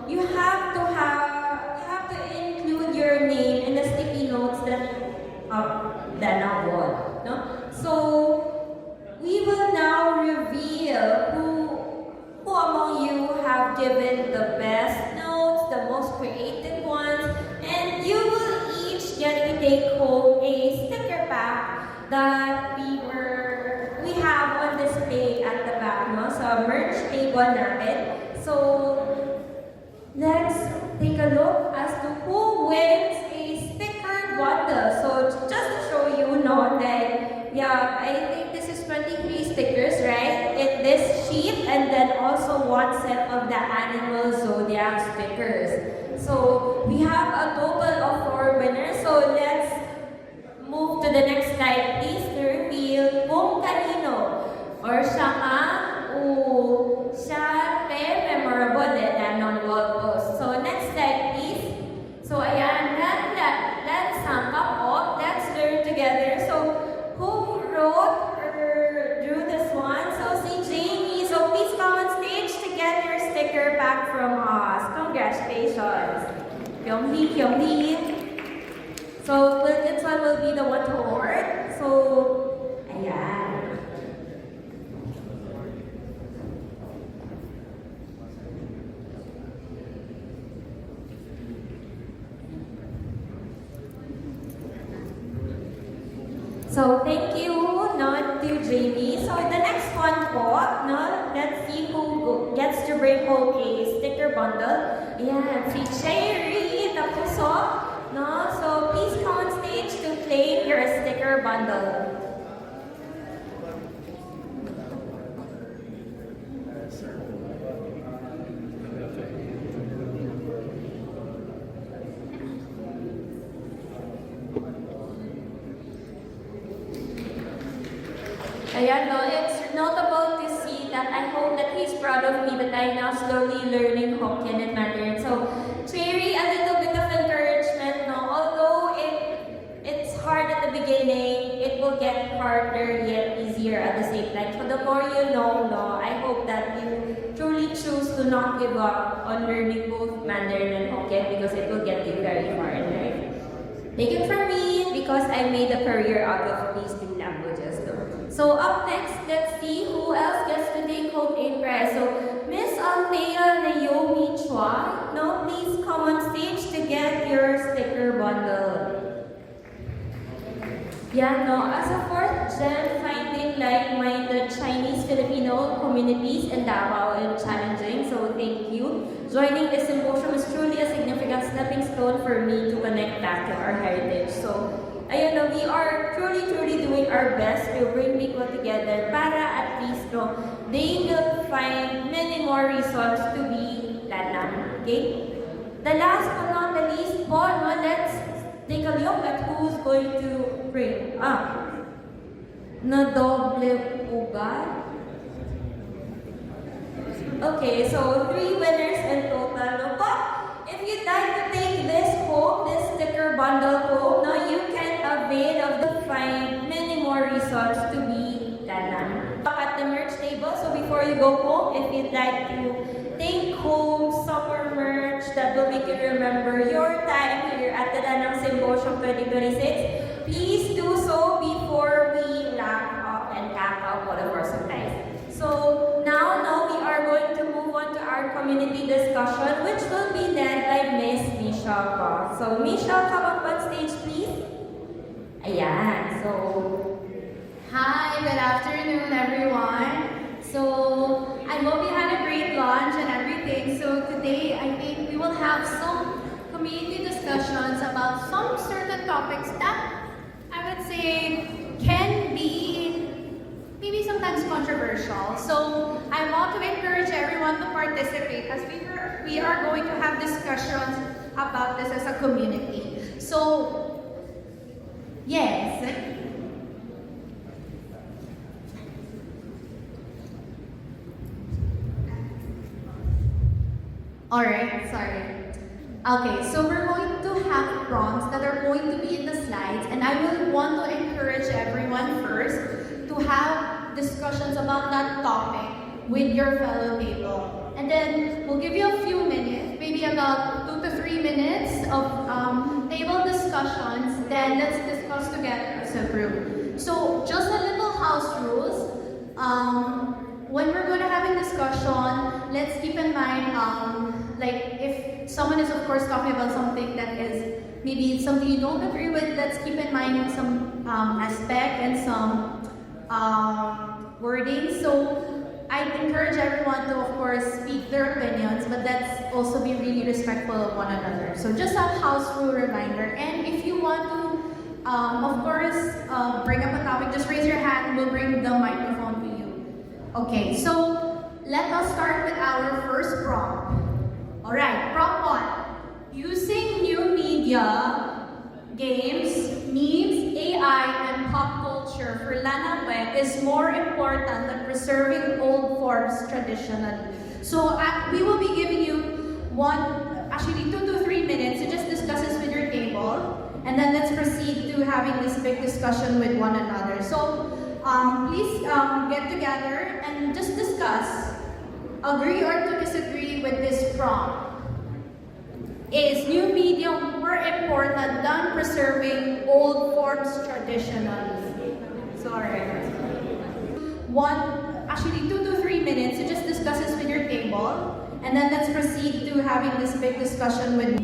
you have to include your name in the sticky notes that now wall, no? So we will now reveal who among you have given the best notes, the most creative ones, and you will each get to take home a sticker pack that we have on display at the back, no? So merch table natin. So let's take a look as to who wins a sticker bundle. So just to show you, no, that yeah, I think this is 23 stickers, right? In this sheet, and then also one set of the animal zodiac stickers. So we have a total of 4 winners. So let's move to the next slide, please, to reveal kung kanino or siya nga siya memorable ng wall post. So next slide, please. So ayan, let's sum up. Let's learn together. So who wrote or drew this one? So si Jamie. So please come on stage to get your sticker back from us. Congratulations. Pyongli, Pyongli. So this one will be the one to award. So ayan. So thank you, no, to Jamie. So the next one po, no, let's see who gets to bring home a sticker bundle. Ayan, si Cherry Tapuso, no. So please come on stage to claim your sticker bundle. Ayan, no, it's notable to see that I hope that he's proud of me that I'm now slowly learning Hokkien and Mandarin. So, Cherry, a little bit of encouragement, no? Although it's hard at the beginning, it will get harder yet easier at the same time. So the more you know, no, I hope that you truly choose to not give up on learning both Mandarin and Hokkien because it will get you very far in life. Take it from me because I made a career out of these two languages, though. So up next, let's see who else gets to take home a prize. So Miss Althea Naomi Chua, no, please come on stage to get your sticker bundle. Yeah, no, as a 4th gen, finding like-minded Chinese-Filipino communities in Davao is challenging, so thank you. Joining this symposium is truly a significant stepping stone for me to connect back to our heritage. So, ayun, no, we are truly doing our best to bring people together para at least, no, they will find many more reasons to be Lalam, okay? The last but not the least po, no, let's take a look at who's going to bring up. Na doble po ba? Okay, so 3 winners in total. No? But if you'd like to take this home, this sticker bundle home, no, you can avail of the find many more resorts to be Lalam. At the merch table, so before you go home, if you'd like to take home summer merch that will make you remember your time here at the Danang Symposium 2026, please do so before we wrap up and pack up all of our supplies. So now we are going to move on to our community discussion, which will be led by Miss Michelle Cross. So Michelle, come up on stage, please. Ayan, so hi, good afternoon, everyone. So I hope you had a great lunch and everything. So today, I think we will have some community discussions about some certain topics that I would say can be maybe sometimes controversial. So I want to encourage everyone to participate as we are going to have discussions about this as a community. So, yes. Alright, sorry. Okay, so we're going to have prompts that are going to be in the slides, and I will want to encourage everyone first to have discussions about that topic with your fellow table. And then we'll give you a few minutes, maybe minutes of table discussions, then let's discuss together as a group. So just a little house rules. When we're going to have a discussion, let's keep in mind, like if someone is of course talking about something that is maybe something you don't agree with, let's keep in mind some aspect and some wording. So I encourage everyone to, of course, speak their opinions, but let's also be really respectful of one another. So just a house rule reminder. And if you want to, of course, bring up a topic, just raise your hand. We'll bring the microphone to you. Okay, so let us start with our first prompt. All right, prompt 1. Using new media, games, memes, AI, and pop culture for Lanape is more important than preserving old forms traditionally. So we will be giving you 2 to 3 minutes to just discuss this with your table, and then let's proceed to having this big discussion with one another. So please get together and just discuss, agree or to disagree with this prompt. Is new media more important than preserving old forms traditionally? Sorry. 2 to 3 minutes to just discuss this with your table, and then let's proceed to having this big discussion with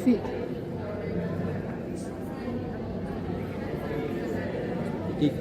Sí. Aquí.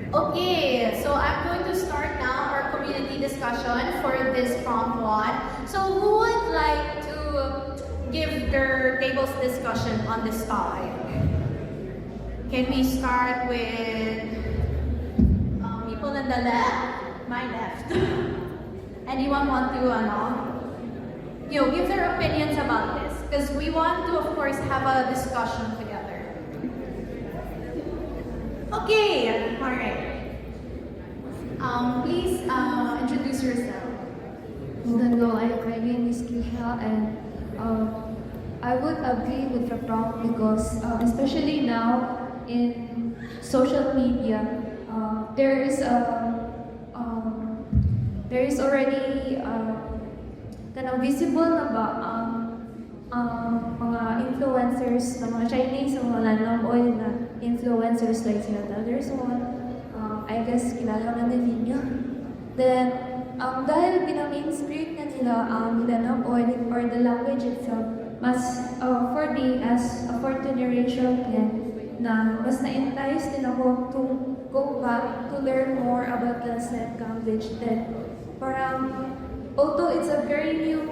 Okay, so I'm going to start now our community discussion for this prompt 1. So who would like to give their table's discussion on this topic? Can we start with people in the left? My left. Anyone want to give their opinions about this? Because we want to, of course, have a discussion together. Okay, all right. Please introduce yourself. Hello, my name is Kiha, and I would agree with the prompt because, especially now in social media, there is already kind of visible na ba mga influencers, na mga Chinese, mga Lanam Oil na influencers like sila There's one, I guess kilala na nila. Then, dahil pinang-inspired na nila Lanam Oil or the language itself, mas for me as a fourth generation na mas na-entice din ako to go back to learn more about the Slet language. Then, parang, although it's a very new,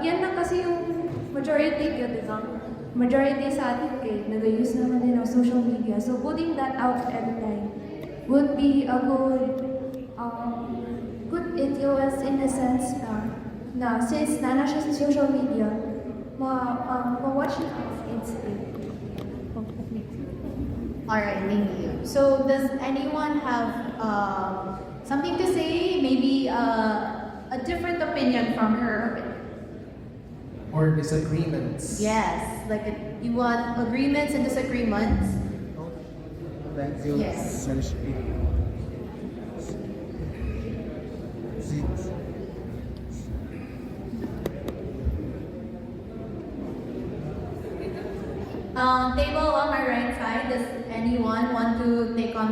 yan na kasi yung majority yun, di ba? Majority sa atin nag-use naman din ng social media. So putting that out every time would be a good influence in the sense na since nana siya sa social media, ma-watch it off instantly. Alright, thank you. So does anyone have something to say? Maybe a different opinion from her? Or disagreements. Yes, like you want agreements and disagreements? Thank you. Yes. Table on my right side, does anyone want to take on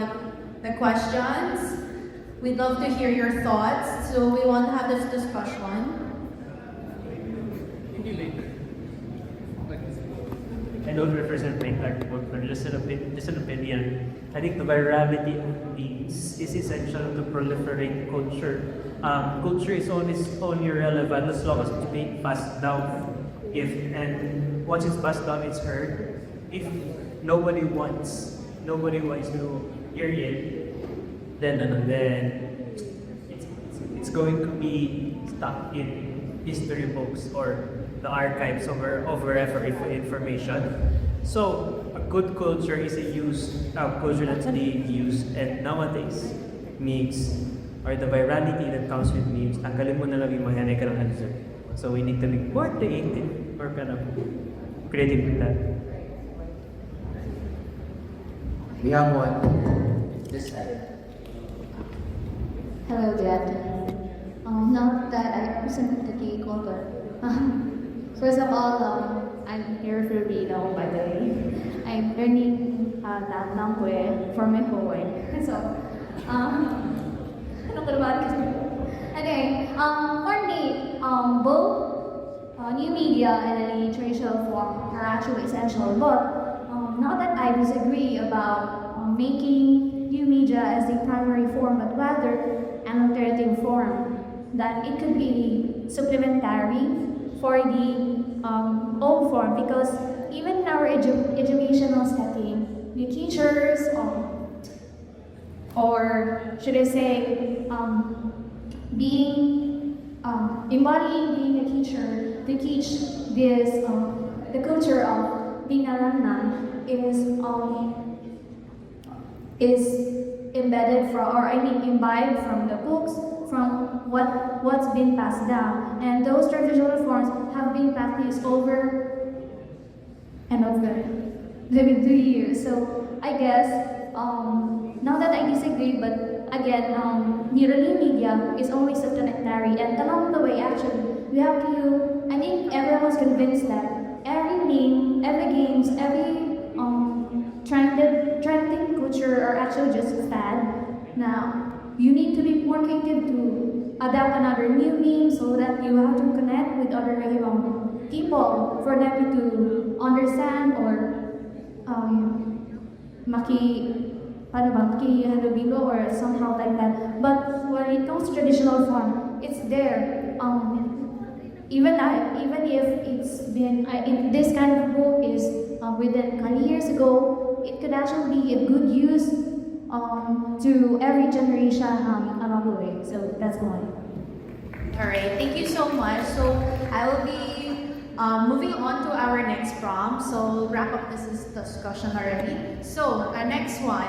the questions? We'd love to hear your thoughts, so we want to have this discussion. I don't represent my artwork, but just an opinion. I think the virality of memes is essential to proliferate culture. Culture is only relevant as long as it's being passed down. And once it's passed down, it's heard. If nobody wants to hear it, then it's going to be stuck in history books or the archives of information. So a good culture is a culture that's being used, and nowadays memes or the virality that comes with memes, tanggalin mo na lang yung mahanay ka ng answer. So we need to be more creative or kind of creative with that. We have one. This side. Hello, good afternoon. Not that I represent the Kiko, but first of all, I'm here for Reno, by the way. I'm learning Lanangwe for my homework. So, ano ko naman kasi? Anyway, for me, both new media and traditional form are actually essential, but not that I disagree about making new media as the primary form, but rather an alternative form, that it could be supplementary for the old form, because even in our educational setting, the teachers, or should I say, embodying being a teacher, to teach this, the culture of being a Lanang is embedded from, or I mean imbibed from the books, from what's been passed down. And those traditional forms have been practiced over and over during 2 years. So I guess, not that I disagree, but again, new media is always supplementary, and along the way, actually, we have to, I think everyone's convinced that every meme, every games, every trending culture are actually just a fad. Now, you need to be more creative to adapt another new meme, so that you have to connect with other people for them to understand or makihalubilo or somehow like that. But when it comes to traditional form, it's there. Even if it's been this kind of book is written 20 years ago, it could actually be a good use to every generation along the way. So that's why. Alright, thank you so much. So I will be moving on to our next prompt. So wrap up this discussion already. So our next one,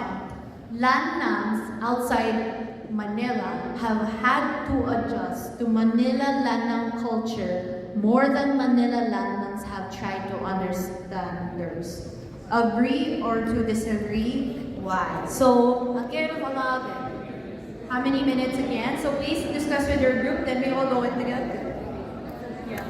Lanangs outside Manila have had to adjust to Manila Lanang culture more than Manila Lanangs have tried to understand theirs. Agree or to disagree? Why? So, again, how many minutes again? So please discuss with your group, then we all go in together. Yeah.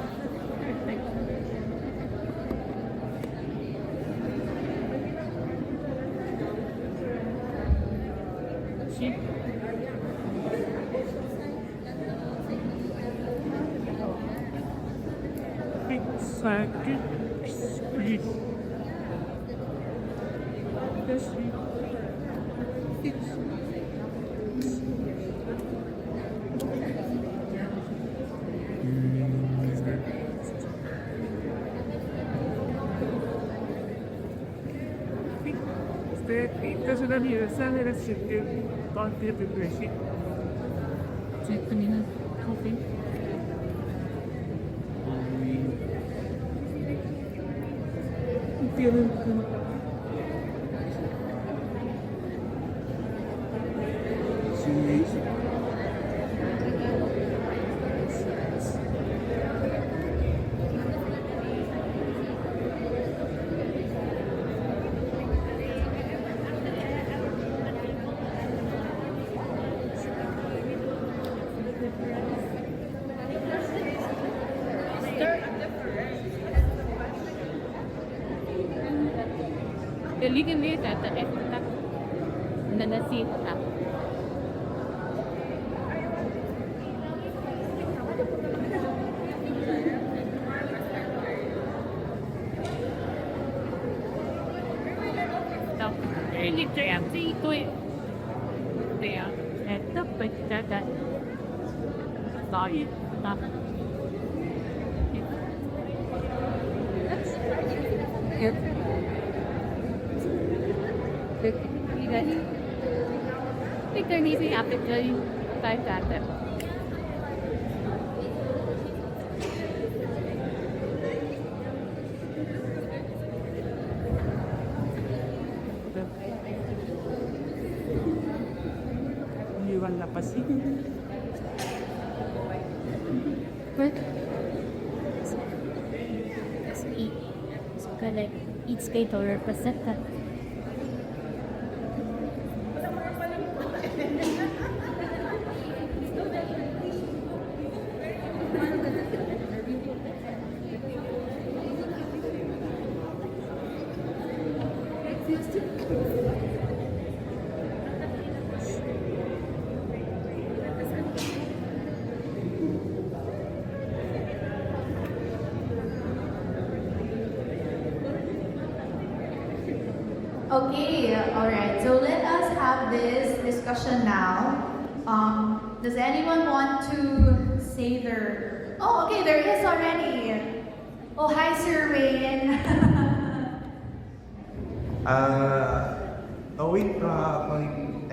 Psychic split. Ito sudah biasa dari situ konti berbesi. Cek penina kopi. Feeling good. Galingan niya tata efta na nasita. Ini saya sih itu ya, itu betul sorry, tak. Ito ni si Apple tayo dati. Iwan na pa si. But so like each skater represent that. Okay, all right. So let us have this discussion now. Does anyone want to say their? Oh, okay, there is already. Oh, hi, Sir Wayne. Owing from my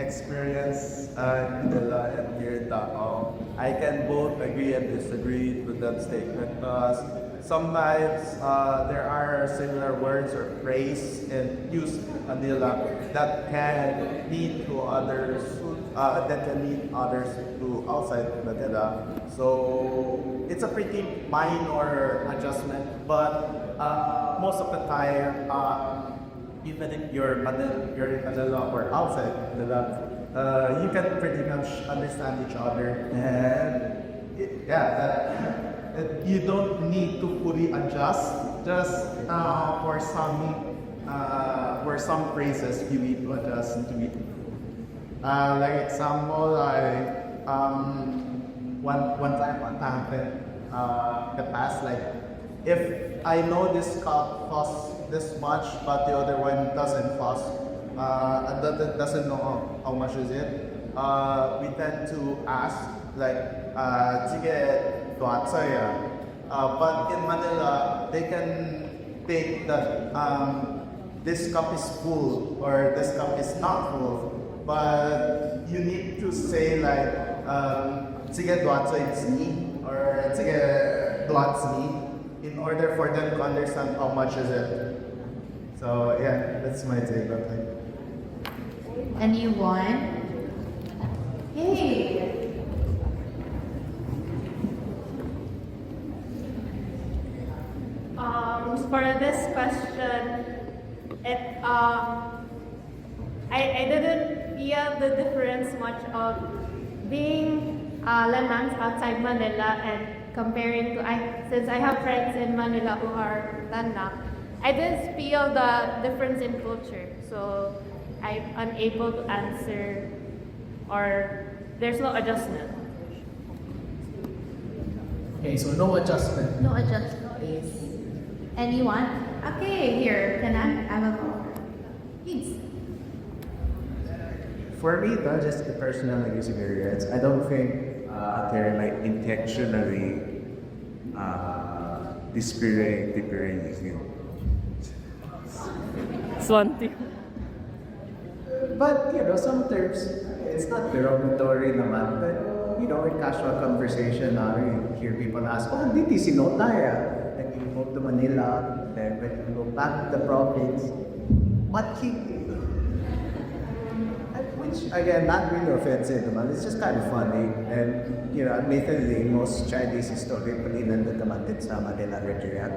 experience in the law and here in Davao, I can both agree and disagree with that statement because sometimes there are similar words or phrase and used in Manila that can lead to others to outside Manila. So it's a pretty minor adjustment, but most of the time, even if you're in Manila or outside Manila, you can pretty much understand each other, and you don't need to fully adjust. Just for some phrases you need to adjust into it. Like example, one time what happened the past, like if I know this cup costs this much but the other one doesn't cost doesn't know how much is it, we tend to ask like sige tuatsaya. But in Manila they can think that this cup is full or this cup is not full, but you need to say like sige tuatsaya it's me or sige tuats me in order for them to understand how much is it. So yeah, that's my take on it. Anyone? Hey. For this question, I didn't feel the difference much of being Lanans outside Manila and comparing to since I have friends in Manila who are Lanak, I didn't feel the difference in culture. So I'm unable to answer, or there's no adjustment. Okay, so no adjustment. No adjustment, please. Anyone? Okay, here. Can I have a call? Please. For me, that's just the personal experience. I don't think they're like intentionally disparaging. Swanti. But you know, some terms it's not derogatory naman. But you know, in casual conversation, you hear people ask, "Oh, dito si Notaya." Then you move to Manila. Then when you go back to the province, which again, not really offensive naman. It's just kind of funny. And you know, admittedly, most Chinese historically nandun naman din sa Manila region.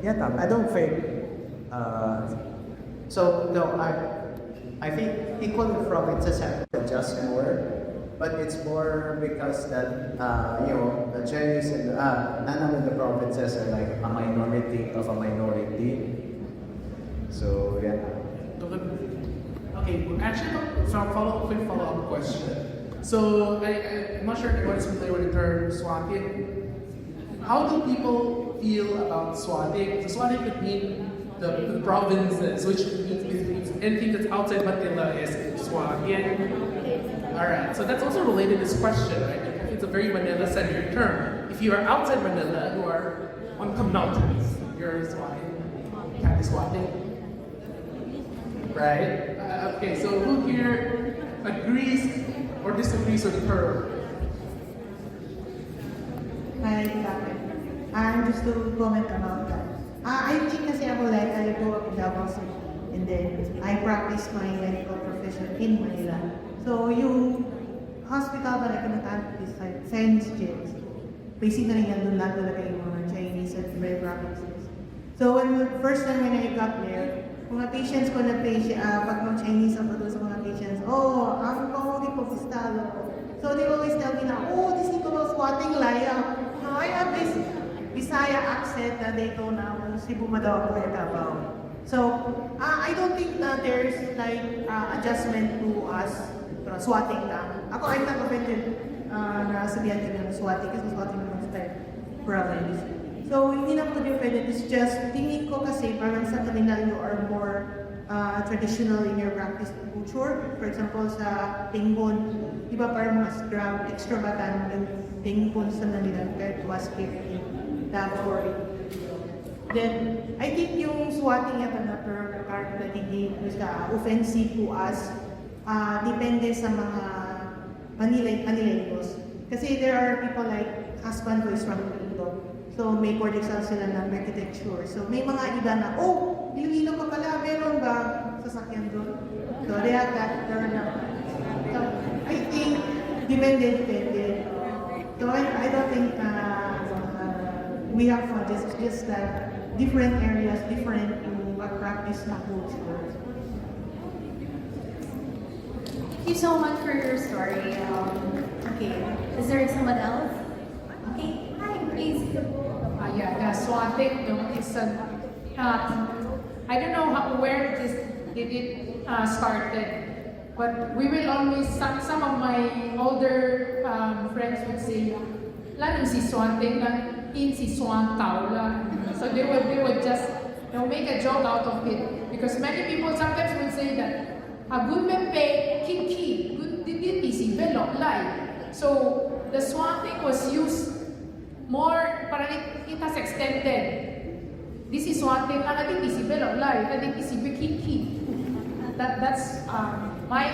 Yeah, I don't think. So no, I think equal provinces have to adjust more, but it's more because that you know the Chinese and none of the provinces are like a minority of a minority. So yeah. Okay, actually, quick follow-up question. So, I'm not sure if anyone is familiar with the term swatting. How do people feel about swatting? So swatting could mean the provinces, which means anything that's outside Manila is swatting. Alright, so that's also related to this question, right? It's a very Manila-centered term. If you are outside Manila, you are on the mountains, you're swatting, can't be swatting. Right? Okay, so who here agrees or disagrees with the term? Hi, just to comment about that. I think kasi ako like, I grew up in Davao City and then I practice my medical profession in Manila. So yung hospital na nagkinataan is like science gyms. Basically, nandun lang talaga yung mga Chinese and Red practices. So first time when I got there, mga patients ko na pag mga Chinese ang patuloy sa mga patients, oh, ang panguli po pistalo. So they always tell me na, oh, this is swatting laya. No, I have this Bisaya accent na they know na Cebu daw ako Davao. So I don't think that there's like adjustment to us swatting lang. Ako, I'm not offended na sabihan ka ng swatting kasi swatting naman sa province. So, hindi na po offended. It's just, tingin ko kasi parang sa kanila you are more traditional in your practice culture. For example, sa Tingbon, iba parang mas extravagant yung Tingbon sa Manila compared to us here in Davao. Then, I think yung swatting yata na per card na hindi offensive to us, depende sa mga Manileños. Kasi there are people like husband who is from Iloilo. So may board exam sila ng architecture. So may mga iba na, oh, Iloilo ka pala, meron ba sasakyan doon? So they have that turn up. So I think, depende. So I don't think we have fun. Just that different areas, different practice na culture. Thank you so much for your story. Okay, is there someone else? Okay, hi, please. The swatting, it's I don't know where did it started, but we will always, some of my older friends would say, "Lalo si swatting, in si swang taula." So they would just make a joke out of it because many people sometimes would say that. Good men pay kiki, good did easy belok life. So the swatting was used more, parang it has extended. This is swatting, I think easy belok life, I think easy kiki. That's my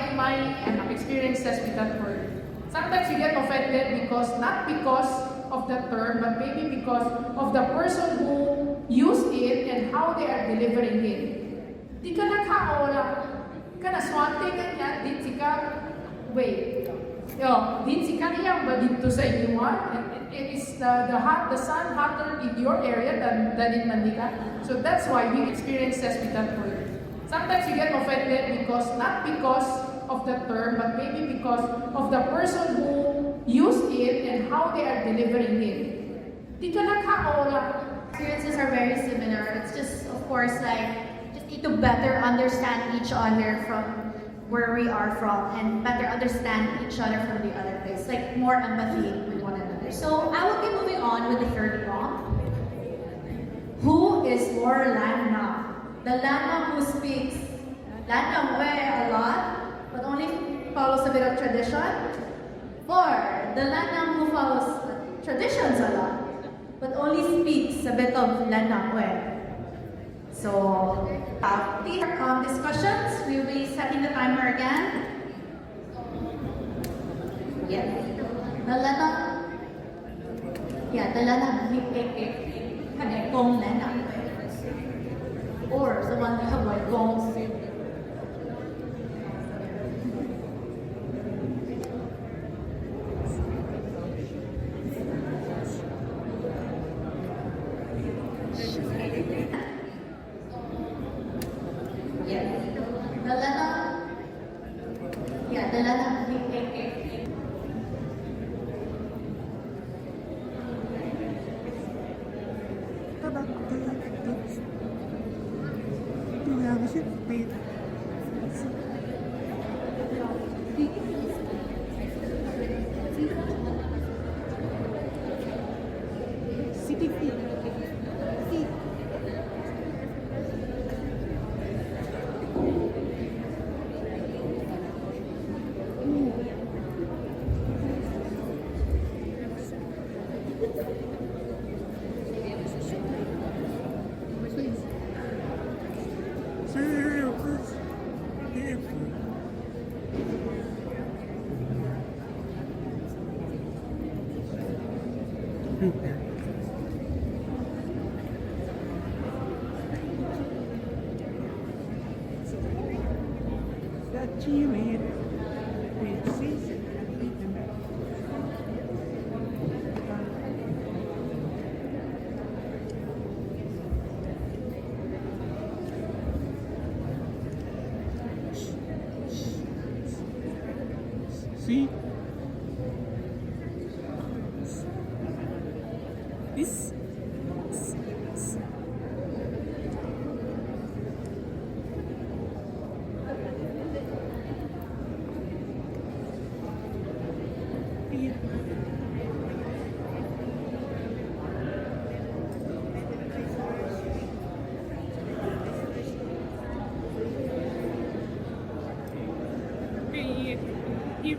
experiences with that word. Sometimes you get offended not because of the term, but maybe because of the person who used it and how they are delivering it. Di ka nakaola. Kana swatting kanya, din sika, wait, din sika niya ba dito sa inyuan? Is the sun hotter in your area than in Manila? So that's why we experience this with that word. Sometimes you get offended not because of the term, but maybe because of the person who used it and how they are delivering it. Di ka nakaola. Experiences are very similar. It's just, of course, like, need to better understand each other from where we are from and better understand each other from the other place, like more empathy with one another. So I will be moving on with the third prompt. Who is more Lana? The Lana who speaks Lana a lot, but only follows a bit of tradition? Or the Lana who follows traditions a lot, but only speaks a bit of Lana? So, these discussions, we will be setting the timer again. Yes. Dalana, kong lana. Or the one who have gongs.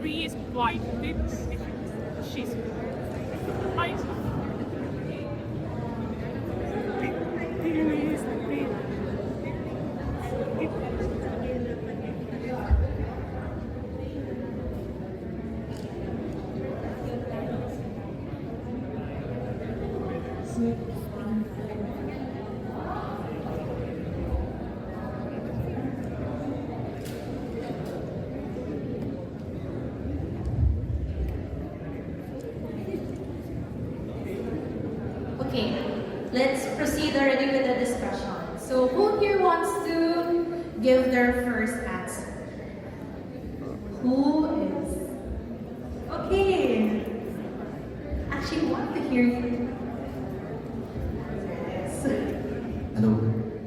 He is white. She's white. Okay, let's proceed already with the discussion. So who here wants to give their first answer? Who is? Okay. Actually, want to hear you. Yes. Hello,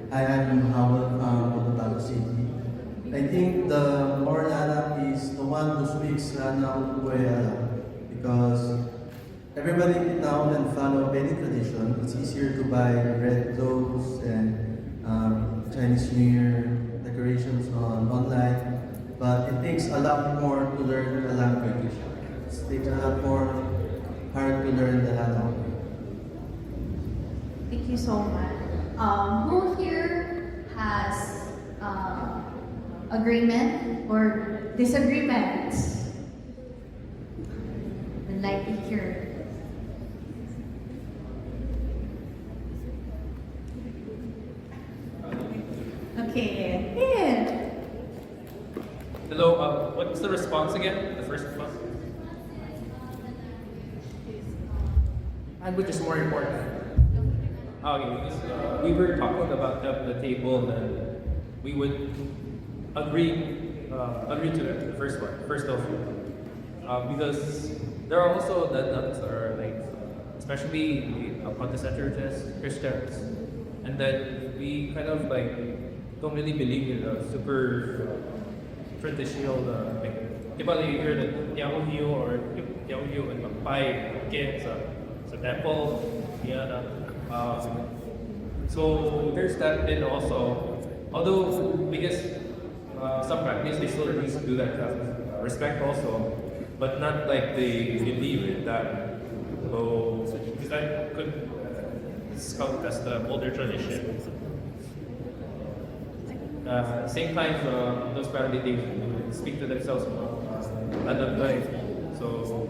I am Howard from Cotabato City. I think the more Arab is the one who speaks Lanao Buhay because everybody in town and follow many tradition. It's easier to buy red clothes and Chinese New Year decorations online, but it takes a lot more to learn the language. It takes a lot more hard to learn the Lanao. Thank you so much. Who here has agreement or disagreements? I'd like to hear. Okay. Yeah. Hello, what's the response again? The first response? Language is more important. Okay, because we were talking about the table and we would agree to it, the first one, first of all. Because there are also the nuns that are like, especially Protestant churches, Christians, and then we kind of like don't really believe in the super traditional like, diba you hear the Yaoyu or Yaoyu and magpay again sa temple, yeah. So there's that, and also, although because some practice they still need to do that respect also, but not like they believe in that. So because that could count as the older tradition. Same time, those family they speak to themselves another way. So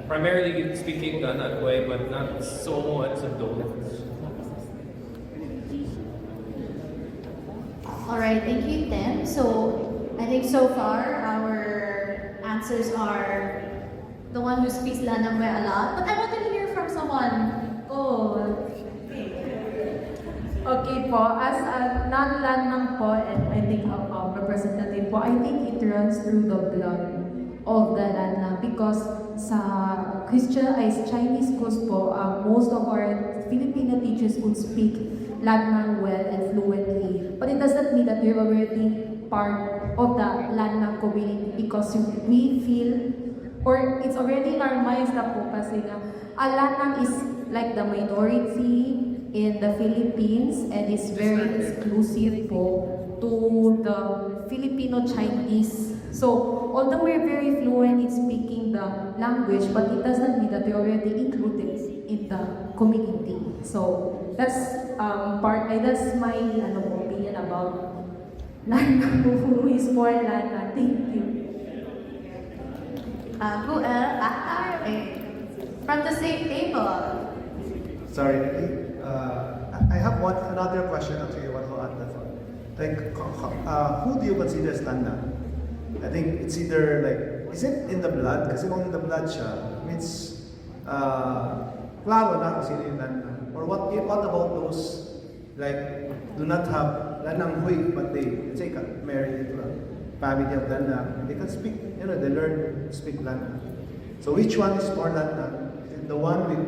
primarily speaking that way, but not so much indulgence. All right, thank you, Tim. So I think so far our answers are the one who speaks Lanamwe a lot, but I want to hear from someone. Oh, Okay po, as a non-Lanang po and I think a representative po, I think it runs through the blood of the Lanang because sa Chinese schools po, most of our Filipino teachers would speak Lanang well and fluently. But it doesn't mean that we're already part of the Lanang community because we feel, or it's already in our minds na po kasi na Lanang is like the minority in the Philippines and is very exclusive po to the Filipino-Chinese. So, although we're very fluent in speaking the language, but it doesn't mean that we're already included in the community. So, that's that's my opinion about Lanang, who is more Lanang. Thank you. From the same table. Sorry, I have another question actually. What to add that? Like, who do you consider as Lanang? I think it's either like, is it in the blood? Kasi kung in the blood siya, means, klaro na kung sino yung Lanang. Or what about those, like, do not have Lanang Huy, but they, let's say, married into a family of Lanang, they can speak, they learn to speak Lanang. So which one is more Lanang? Is it the one with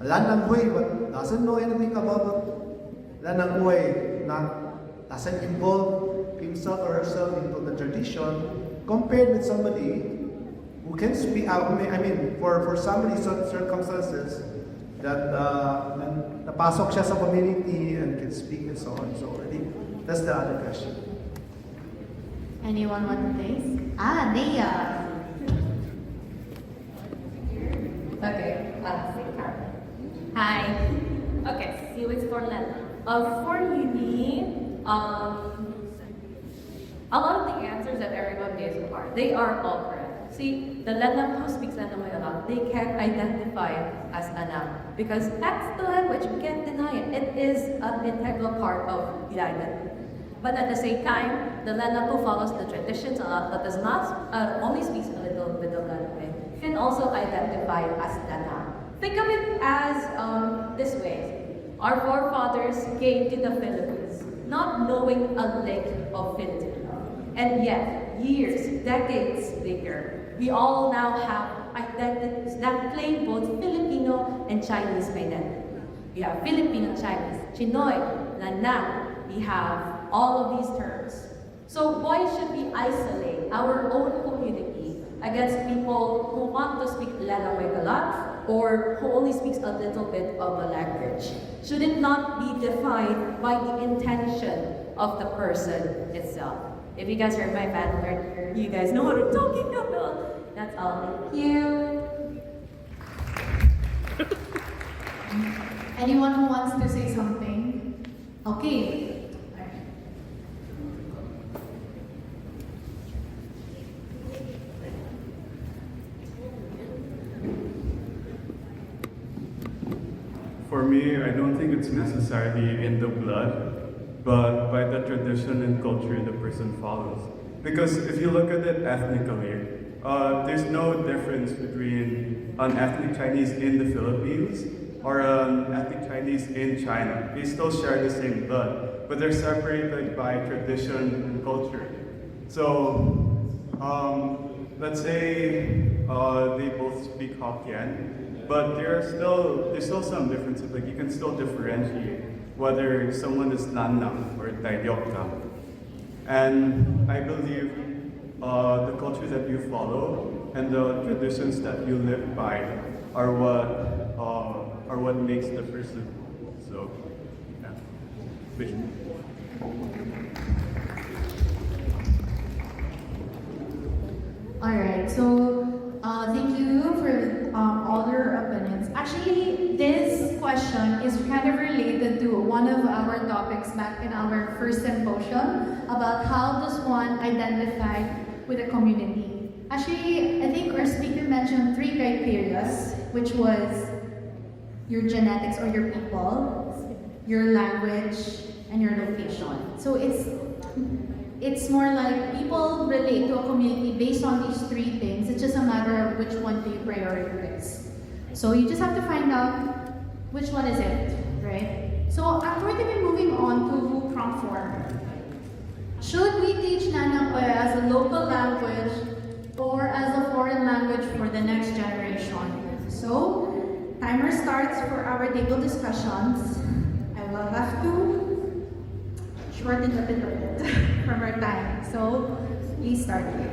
Lanang Huy, but doesn't know anything about Lanang Huy, doesn't involve himself or herself into the tradition, compared with somebody who can speak out. I mean, for some circumstances that napasok siya sa community and can speak and so on. So I think that's the other question. Anyone want to place? Nia. Okay. Hi. Okay. See what's for Lanang. For uni, a lot of the answers that everyone gave so far, they are all correct. See, the Lanang who speaks Lanang a lot, they can identify as Lanang because that's the language. We can't deny it. It is an integral part of the identity. But at the same time, the Lanang who follows the traditions a lot, but does not only speaks a little bit of Lanang, can also identify as Lanang. Think of it as this way. Our forefathers came to the Philippines not knowing a lick of Filipino. And yet, years, decades later, we all now have identities that claim both Filipino and Chinese identity. We have Filipino, Chinese, Chinoy, Lanang. We have all of these terms. So why should we isolate our own community against people who want to speak Lanang a lot or who only speaks a little bit of the language? Should it not be defined by the intention of the person itself? If you guys heard my bad word, you guys know what I'm talking about. That's all. Thank you. Anyone who wants to say something? Okay. For me, I don't think it's necessarily in the blood, but by the tradition and culture the person follows. Because if you look at it ethnically, there's no difference between an ethnic Chinese in the Philippines or an ethnic Chinese in China. They still share the same blood, but they're separated by tradition and culture. So, let's say they both speak Hokkien, but there's still some differences. Like you can still differentiate whether someone is Lanang or Tairyoknam. And I believe the culture that you follow and the traditions that you live by are what makes the person. So, yeah. Vision. Alright, so thank you for all your opinions. Actually, this question is kind of related to one of our topics back in our first symposium about how does one identify with a community. Actually, I think our speaker mentioned 3 criteria, which was your genetics or your people, your language, and your location. So it's more like people relate to a community based on these 3 things. It's just a matter of which one do you prioritize. So you just have to find out which one is it, right? So I'm going to be moving on to prompt 4. Should we teach Lanang as a local language or as a foreign language for the next generation? So, timer starts for our table discussions. I will have to shorten a bit of it from our time. So please start here.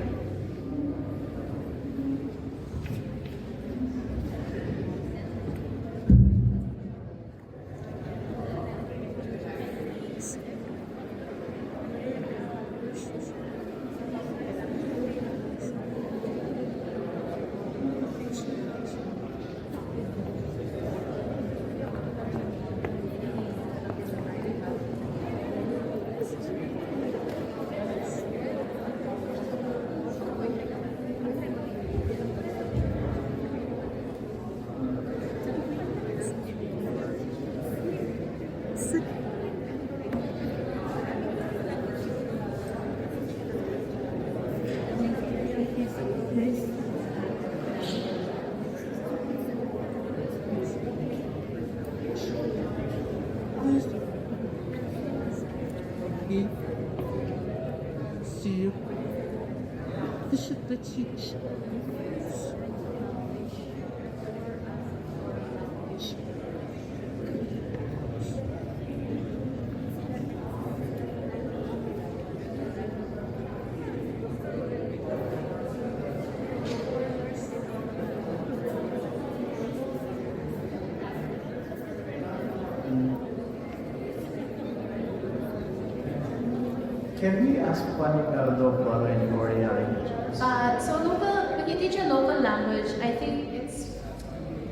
Can we ask one local and Korean languages? So local, when you teach a local language, I think it's,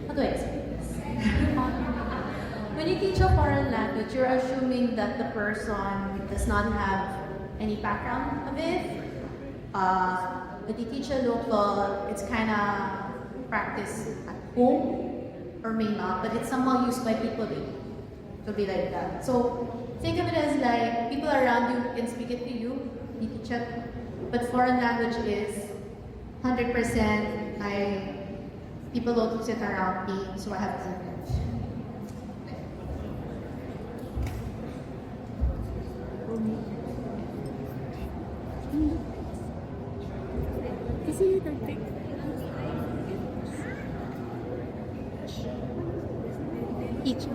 how do I explain this? When you teach a foreign language, you're assuming that the person does not have any background of it. When you teach a local, it's kind of practice at home, or may not, but it's somehow used by people to be like that. So think of it as like people around you can speak it to you, you teach it, but foreign language is 100% people don't sit around me, so I have to learn it. Kasi I think each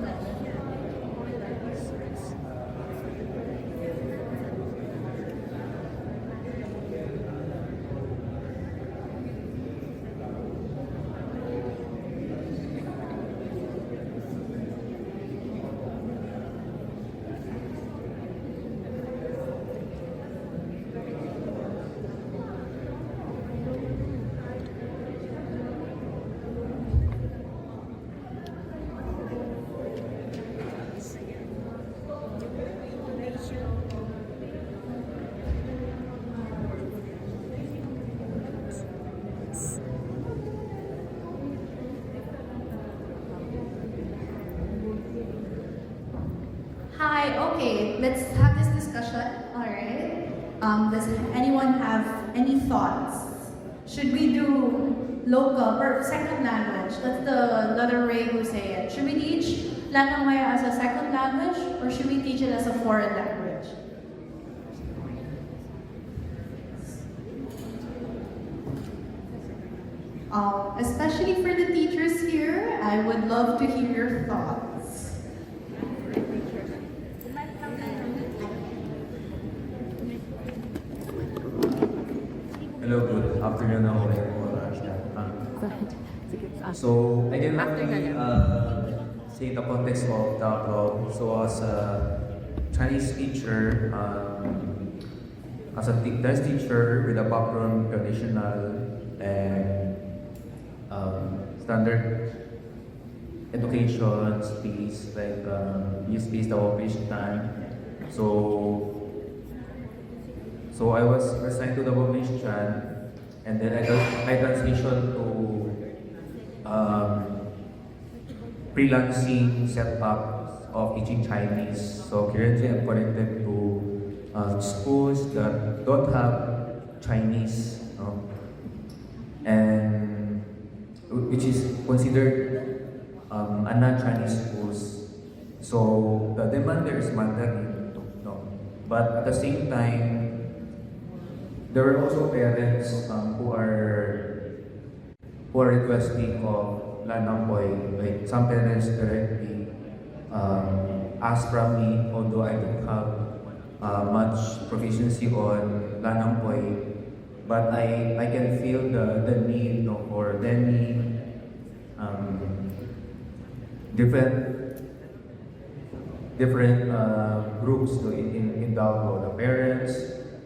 Hi, okay, let's have this discussion, alright? Does anyone have any thoughts? Should we do local or second language? That's the letter Ray who say it. Should we teach Lanang Maya as a second language or should we teach it as a foreign language? Especially for the teachers here, I would love to hear your thoughts. Hello, good afternoon ako rin po. So, I can only say the context of the blog. So, as a Chinese teacher, as a dance teacher with a background traditional and standard education space, like use space the office time. So I was assigned to the Bobish Chan, and then I transitioned to freelancing setup of teaching Chinese. So currently I'm connected to schools that don't have Chinese, and which is considered a non-Chinese schools. So the demand there is mandatory, but at the same time, there are also parents who are requesting of Lanang Boy. Like some parents directly ask from me, although I don't have much proficiency on Lanampoy, but I can feel the need, no, for many different groups, no, in Davao, the parents,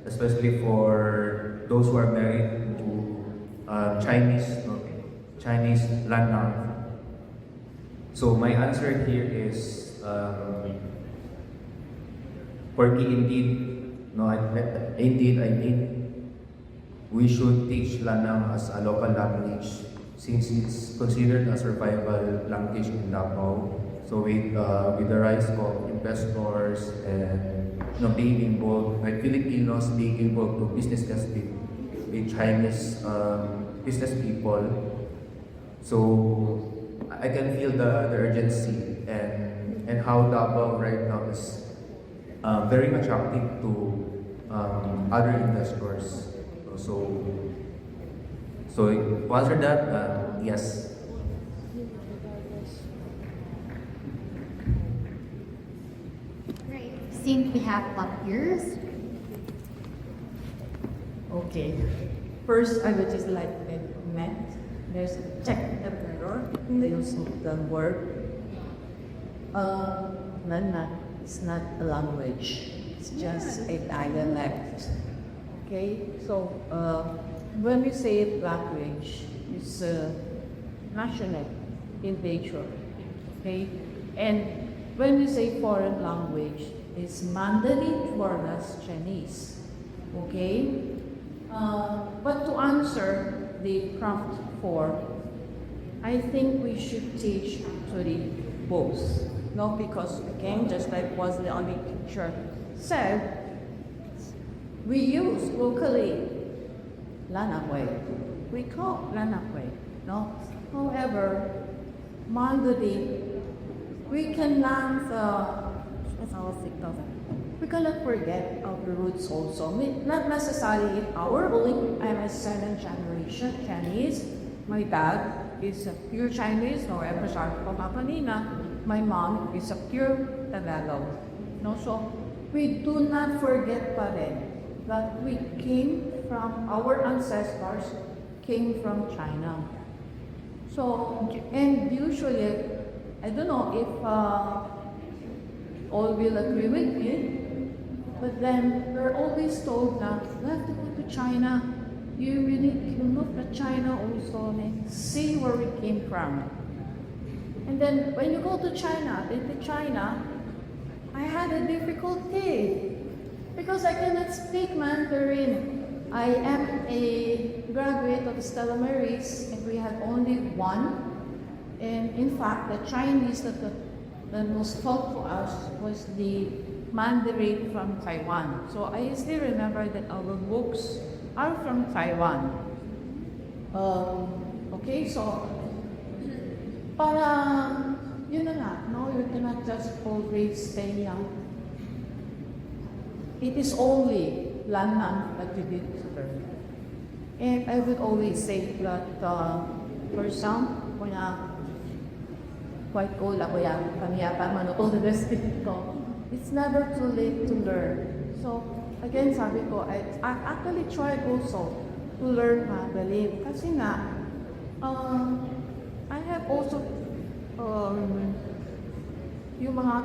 especially for those who are married to Chinese Lanang. So my answer here is quirky indeed. No, I think we should teach Lanang as a local language since it's considered a survival language in Davao. So with the rise of investors and being involved, like Filipinos being involved to business with Chinese business people, so I can feel the urgency and how Davao right now is very attractive to other investors. So to answer that, yes. Great. Since we have volunteers. Okay. First, I would just like to comment there's a technical error in the use of the word. Lanang is not a language. It's just a dialect. Okay, so when we say language, it's national in nature. Okay, and when we say foreign language, it's Mandarin for us Chinese. Okay, but to answer the prompt 4, I think we should teach actually both. No, because again, just like was the only teacher said, we use locally Lanakwe. We call Lanakwe. No, however, Mandarin, we cannot forget our roots also. Not necessarily our own. I'm a 7th generation Chinese. My dad is a pure Chinese, however, sabi ko nga kanina, my mom is a pure Tagalog. No, so we do not forget pa rin that we came from, our ancestors came from China. So, and usually, I don't know if all will agree with me, but then we're always told that you have to go to China. You really look at China also and see where we came from. And then when you go to China, I had a difficulty because I cannot speak Mandarin. I am a graduate of Stella Maris and we had only one. And in fact, the Chinese that was taught to us was the Mandarin from Taiwan. So I still remember that our books are from Taiwan. Okay, so para yun na nga, no, you cannot just always stay young. It is only Lanang that you did learn. And I would always say that for some, quite old ako yan, kami yata manood the ko. It's never too late to learn. So again, sabi ko, I actually tried also to learn Mandarin. Kasi nga, I have also yung mga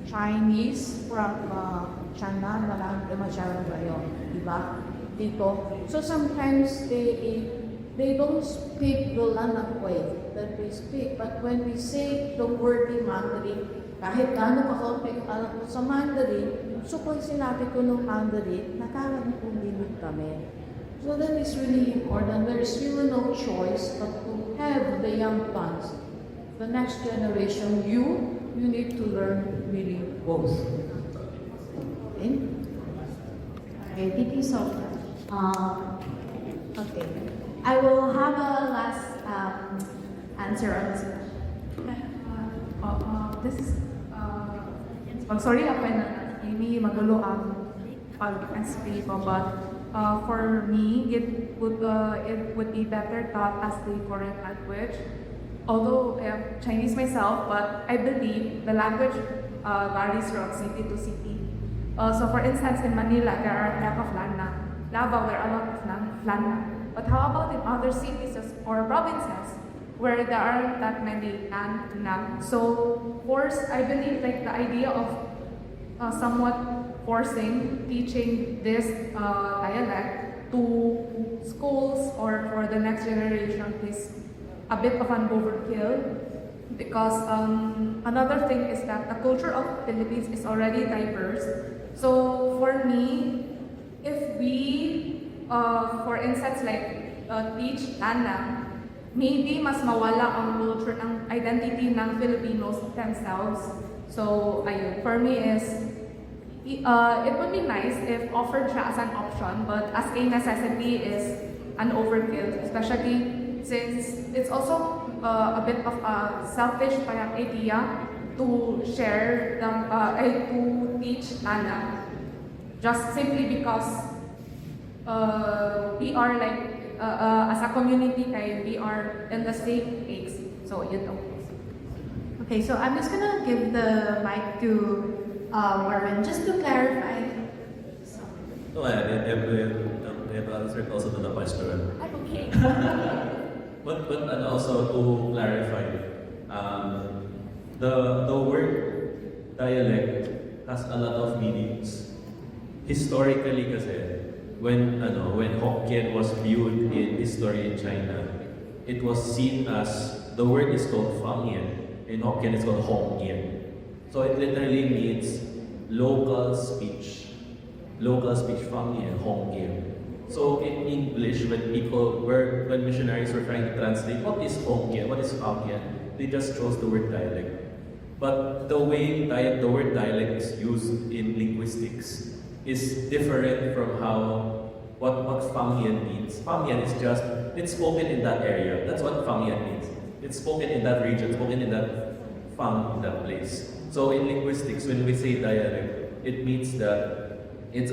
Chinese from China, marami masyadong ngayon, diba? Dito. So sometimes they don't speak the Lanang way that we speak. But when we say the word in Mandarin, kahit gaano ka-confident alam ko sa Mandarin, so pag sinabi ko ng Mandarin, nakakapundinig kami. So that is really important. There is really no choice but to have the young ones, the next generation, you need to learn really both. Okay? Okay, thank you so much. Okay, I will have a last answer on this question. This is, sorry ako na hindi magulo ang pag-speak ko, but for me, it would be better taught as a foreign language. Although I am Chinese myself, but I believe the language varies from city to city. So for instance, in Manila, there are a lack of Lanang. Davao, there are a lot of Lanang. But how about in other cities or provinces where there aren't that many Lanang? So, of course, I believe like the idea of somewhat forcing teaching this dialect to schools or for the next generation is a bit of an overkill. Because another thing is that the culture of Philippines is already diverse. So for me, if we, for instance, like teach Lanang, maybe mas mawala ang culture ng identity ng Filipinos themselves. So ayun, for me is, it would be nice if offered siya as an option, but as a necessity is an overkill, especially since it's also a bit of a selfish parang idea to share to teach Lanang just simply because we are like as a community we are in the same place. So yun lang. Okay, so I'm just gonna give the mic to Marvin just to clarify. No, I've answered also to the question. I'm okay. But and also to clarify, the word dialect has a lot of meanings. Historically, kasi when Hokkien was viewed in history in China, it was seen as the word is called Fangyan. In Hokkien, it's called Hokkien. So it literally means local speech, Fangyan, Hokkien. So in English, when missionaries were trying to translate what is Hokkien, what is Hokkien, they just chose the word dialect. But the way the word dialect is used in linguistics is different from what Fangyan means. Fangyan is just, it's spoken in that area. That's what Fangyan means. It's spoken in that region, spoken in that Fang, in that place. So in linguistics, when we say dialect, it means that it's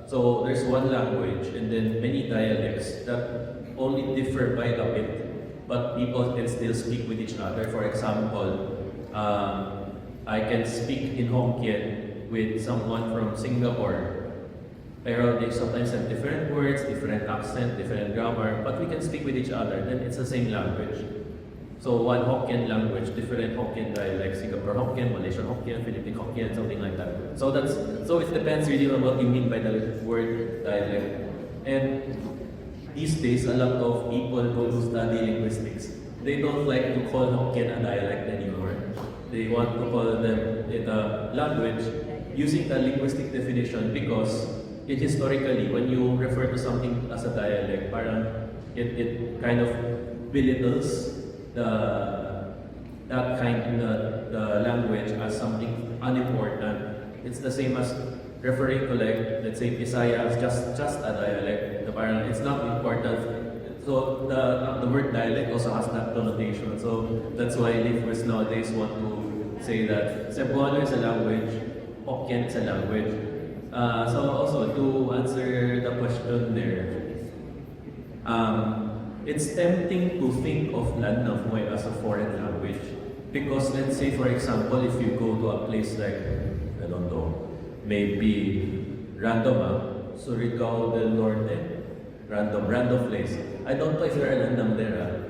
so there's one language and then many dialects that only differ by a bit, but people can still speak with each other. For example, I can speak in Hokkien with someone from Singapore, pero they sometimes have different words, different accent, different grammar, but we can speak with each other, then it's the same language. So one Hokkien language, different Hokkien dialects, Singapore Hokkien, Malaysian Hokkien, Philippine Hokkien, something like that. So it depends really on what you mean by the word dialect. And these days, a lot of people who study linguistics, they don't like to call Hokkien a dialect anymore. They want to call them a language using the linguistic definition because historically, when you refer to something as a dialect, it kind of belittles the language as something unimportant. It's the same as referring to, like, let's say Bisaya as just a dialect. It's not important. So the word dialect also has that connotation. So that's why linguists nowadays want to say that Cebuano is a language, Hokkien is a language. So also to answer the question there, it's tempting to think of Lanang as a foreign language because let's say, for example, if you go to a place like, I don't know, maybe random, Surigao del Norte, random place. I don't know if there are Lanang there.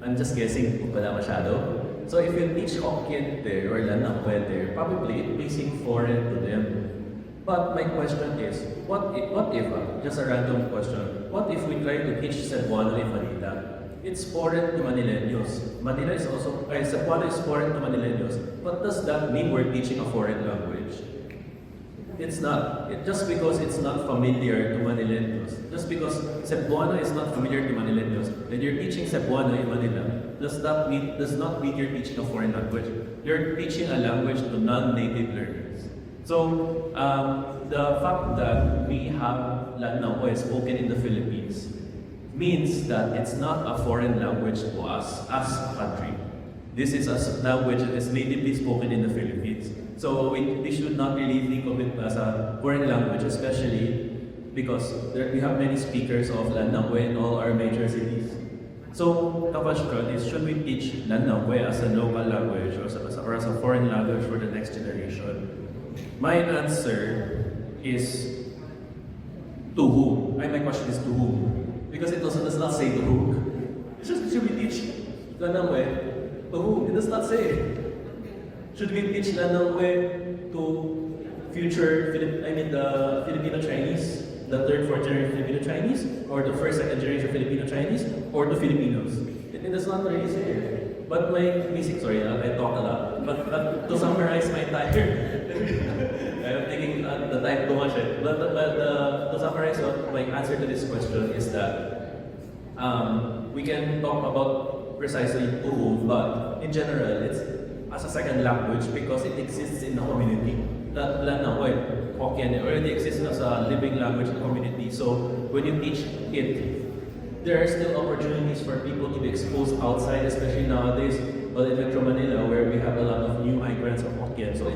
I'm just guessing kung wala masyado. So if you teach Hokkien there or Lanang there, probably it may seem foreign to them. But my question is, what if, just a random question, what if we try to teach Cebuano in Manila? It's foreign to Manileños. Cebuano is foreign to Manileños. But does that mean we're teaching a foreign language? It's not. Just because it's not familiar to Manileños, just because Cebuano is not familiar to Manileños, and you're teaching Cebuano in Manila, does not mean you're teaching a foreign language. You're teaching a language to non-native learners. So, the fact that we have Lanang spoken in the Philippines means that it's not a foreign language to us as a country. This is a language that is natively spoken in the Philippines. So we should not really think of it as a foreign language, especially because we have many speakers of Lanang in all our major cities. So, the question is, should we teach Lanangwe as a local language or as a foreign language for the next generation? My answer is to whom? My question is to whom? Because it also does not say to whom. It's just, should we teach Lanangwe to whom? It does not say. Should we teach Lanangwe to the Filipino Chinese? The third, fourth generation Filipino Chinese, or the first, second generation Filipino Chinese, or the Filipinos. It does not really say it. But my basic, sorry, I talk a lot. But to summarize my entire, I'm taking the time too much. To summarize my answer to this question is that we can talk about precisely to whom, but in general, it's as a second language because it exists in the community. That Lanangwe, Hokkien, already exists as a living language in the community. So when you teach it, there are still opportunities for people to be exposed outside, especially nowadays, well, in Metro Manila, where we have a lot of new migrants of Hokkien. So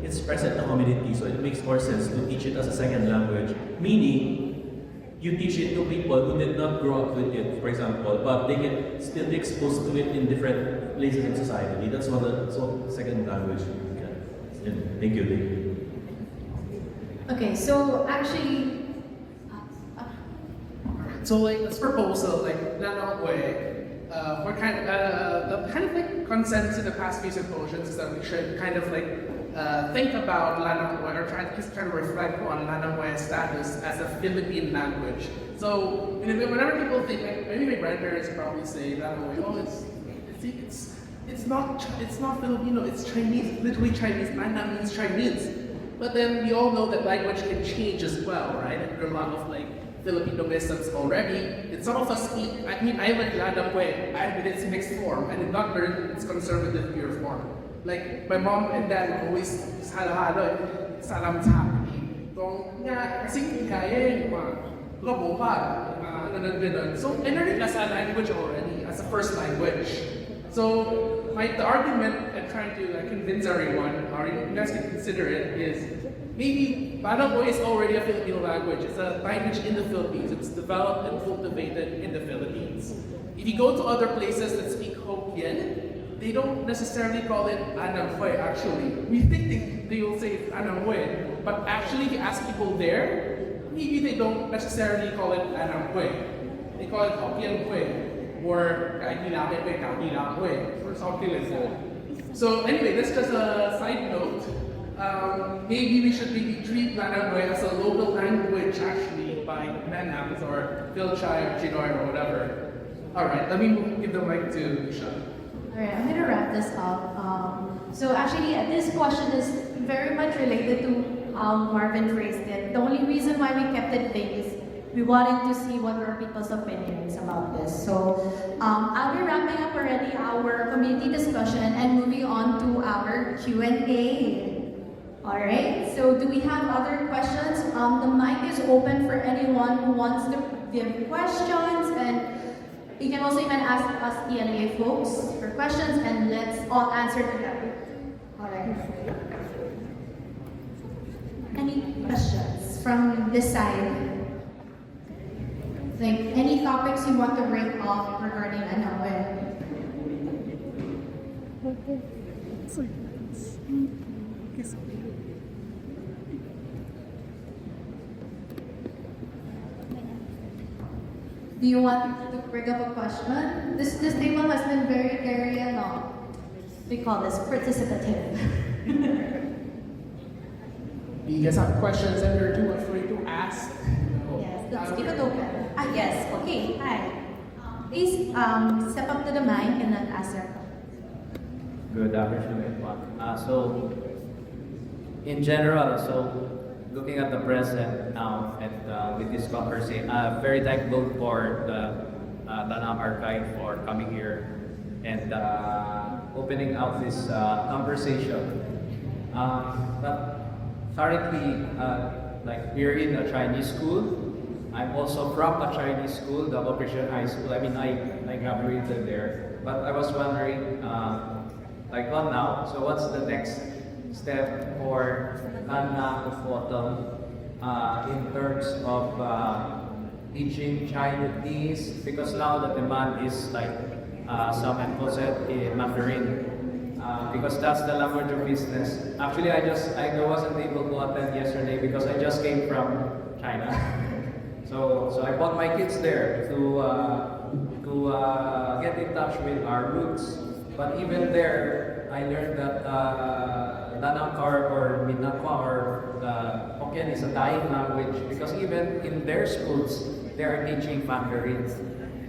it's present in the community, so it makes more sense to teach it as a second language. Meaning, you teach it to people who did not grow up with it, for example, but they can still be exposed to it in different places in society. That's what the second language can. Thank you. Okay, so actually, So like this proposal, like Lanangwe, we're the kind of like consensus in the past few symposiums is that we should kind of like think about Lanangwe or try to reflect on Lanangwe's status as a Philippine language. So whenever people think, like, maybe my grandparents probably say Lanangwe, oh it's not Filipino, it's Chinese, literally Chinese. Lana means Chinese. But then we all know that language can change as well, right? There are a lot of like Filipinoisms already. And some of us speak, I learned Lanangwe, and in its mixed form. I did not learn its conservative pure form. Like, my mom and dad would always halo-halo, salam sa akin. Kasi hindi kaya yung mga labo pa, ganun. So, I learned it as a language already, as a first language. So, the argument I'm trying to convince everyone, or you guys can consider it, is maybe Lanangwe is already a Filipino language. It's a language in the Philippines. It's developed and cultivated in the Philippines. If you go to other places that speak Hokkien, they don't necessarily call it Anangwe, actually. We think they will say it's Anangwe, but actually if you ask people there, maybe they don't necessarily call it Anangwe. They call it Hokkienwe. Or or something like that. So anyway, that's just a side note. Maybe we should treat Lanangwe as a local language actually by Manams or Philchai or Chinoy or whatever. Alright, let me give the mic to Sean. Alright, I'm gonna wrap this up. So actually, this question is very much related to how Marvin phrased it. The only reason why we kept it vague is we wanted to see what were people's opinions about this. So I'll be wrapping up already our community discussion and moving on to our Q&A. Alright, so do we have other questions? The mic is open for anyone who wants to give questions, and you can also even ask us ELA folks for questions and let's all answer together. Alright. Any questions from this side? Like any topics you want to bring up regarding Lanangwe? Do you want to bring up a question? This table has been very we call this participative. Do you guys have questions that you're too afraid to ask? Yes, let's keep it open. Yes, okay, hi. Please step up to the mic and then ask your question. Good afternoon, everyone. So, in general, looking at the present now and with this conversation, I'm very thankful for the Danam Archive for coming here and opening up this conversation. But currently, like we're in a Chinese school. I'm also from a Chinese school, Double Christian High School. I mean, I graduated there. But I was wondering, like what now? So what's the next step for Lanang Photon in terms of teaching Chinese because now the demand is like some people said in Mandarin. Because that's the language of business. Actually, I wasn't able to attend yesterday because I just came from China. So I brought my kids there to get in touch with our roots. But even there, I learned that Danakar or Minakwa or Hokkien is a dying language because even in their schools, they are teaching Mandarin.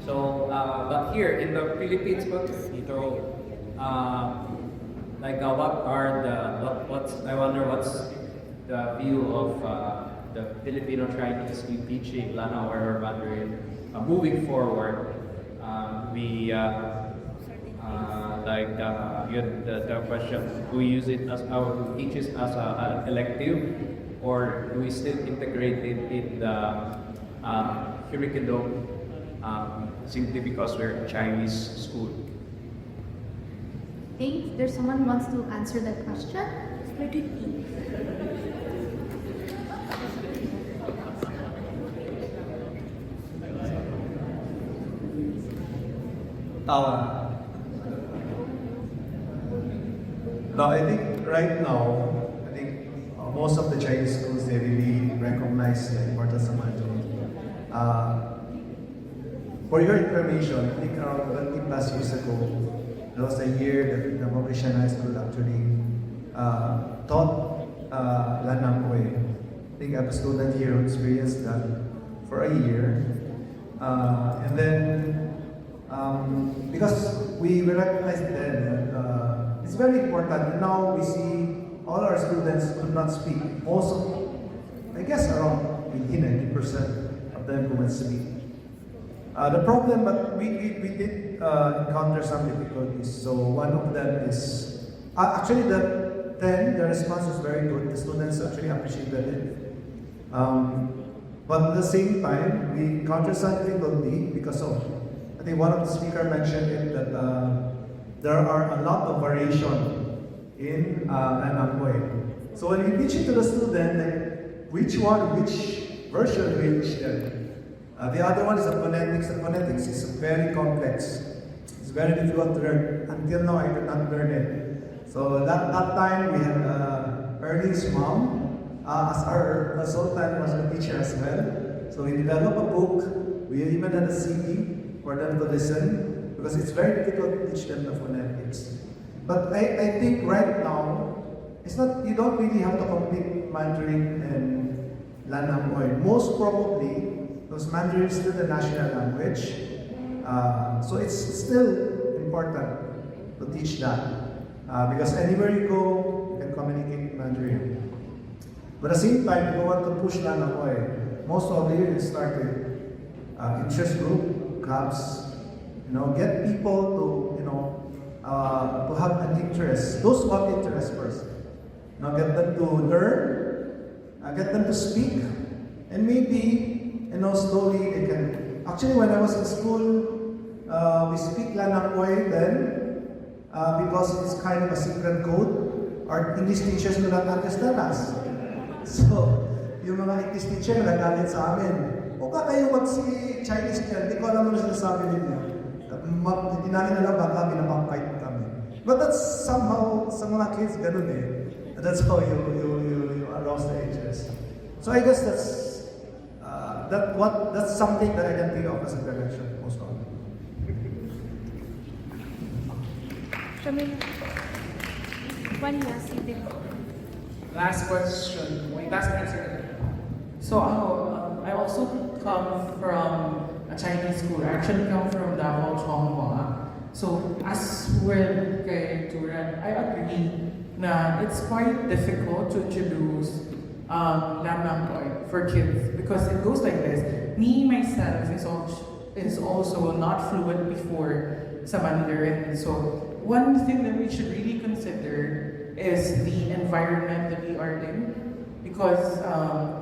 So, but here in the Philippines, I wonder what's the view of the Filipino Chinese in teaching Lanao or Mandarin moving forward. The question: do we use it as our teaches as an elective, or do we still integrate it in the curriculum simply because we're a Chinese school? I think there's someone who wants to answer that question. Tawa. No, I think right now, most of the Chinese schools, they really recognize the importance of Mandarin. For your information, I think around 20 plus years ago, there was a year that the Mauritian High School actually taught Lanang Koy. I think I have a student here who experienced that for a year. And then, because we recognized then that it's very important. Now we see all our students could not speak. Most of, I guess around 90% of them could not speak. The problem, but we did encounter some difficulties. So one of them is, actually the response was very good. The students actually appreciated it. But at the same time, we encountered some difficulty because of, I think one of the speakers mentioned it, that there are a lot of variation in Lanang Koy. So when we teach it to the student, like, which version we teach them? The other one is the phonetics. The phonetics is very complex. It's very difficult to learn. Until now, I did not learn it. So that time, we had Ernie's mom as our consultant, was a teacher as well. So we developed a book. We even had a CD for them to listen because it's very difficult to teach them the phonetics. But I think right now, it's not, you don't really have to complete Mandarin and Lanang Koy. Most probably, because Mandarin is still the national language. So it's still important to teach that. Because anywhere you go, you can communicate in Mandarin. But at the same time, if you want to push Lanang Koy, most probably you start with interest group, clubs, get people to have an interest. Those who have interest first. Get them to learn, get them to speak, and maybe slowly they can. Actually, when I was in school, we speak Lanang Koy then because it's kind of a secret code. Our English teachers do not understand us. So, yung mga English teacher nagagalit sa amin. Huwag ka kayo mag-Chinese niyan, hindi ko alam ano sinasabi ninyo. Hindi namin alam baka binabangkay kami. But that's somehow, sa mga kids, ganun eh. That's how you arouse the interest. So I guess that's something that I can think of as a prevention most often. Last question. Last answer. So I also come from a Chinese school. I actually come from Davao, Chonghua. So as well kay Turan, I agree na it's quite difficult to introduce Lanang Koy for kids because it goes like this. Me myself is also not fluent before sa Mandarin. So one thing that we should really consider is the environment that we are in. Because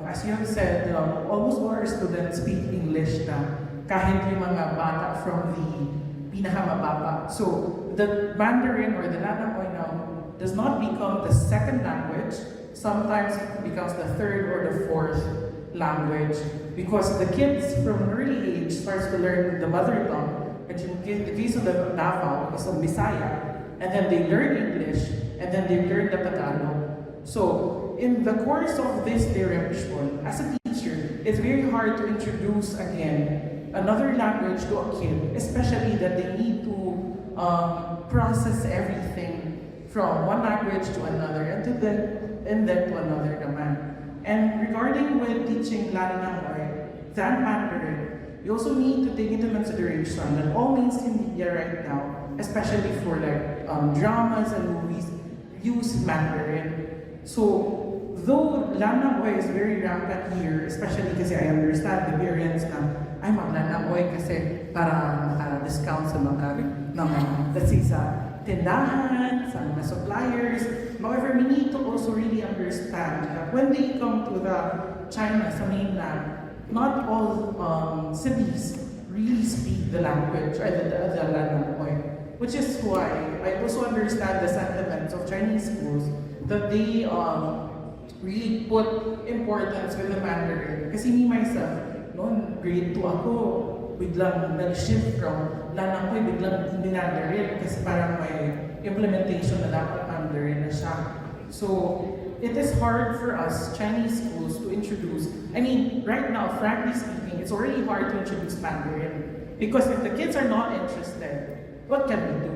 as you have said, almost all our students speak English na kahit yung mga bata from the pinakamababa. So the Mandarin or the Lanang Koy now does not become the second language. Sometimes it becomes the third or the fourth language because the kids from an early age starts to learn the mother tongue, which in the case of the Davao is the Bisaya, and then they learn English, and then they learn the Tagalog. So in the course of this direction, as a teacher, it's very hard to introduce again another language to a kid, especially that they need to process everything from one language to another, and then to another naman. And regarding with teaching Lanang than Mandarin, you also need to take into consideration that all mainstream media right now, especially for like dramas and movies, use Mandarin. So though Lanang is very rampant here, especially because I understand the parents na ay mag-Lanang kasi para maka-discount sa mga let's say sa tindahan, sa mga suppliers. However, we need to also really understand that when they come to the China, sa mainland, not all cities really speak the language or the Lanang, which is why I also understand the sentiments of Chinese schools that they really put importance with the Mandarin. Kasi me myself, noon grade 2 ako, biglang nag-shift from Lanang biglang Mandarin kasi parang may implementation na dapat Mandarin na siya. So, it is hard for us Chinese schools to introduce, I mean, right now, frankly speaking, it's already hard to introduce Mandarin because if the kids are not interested, what can we do?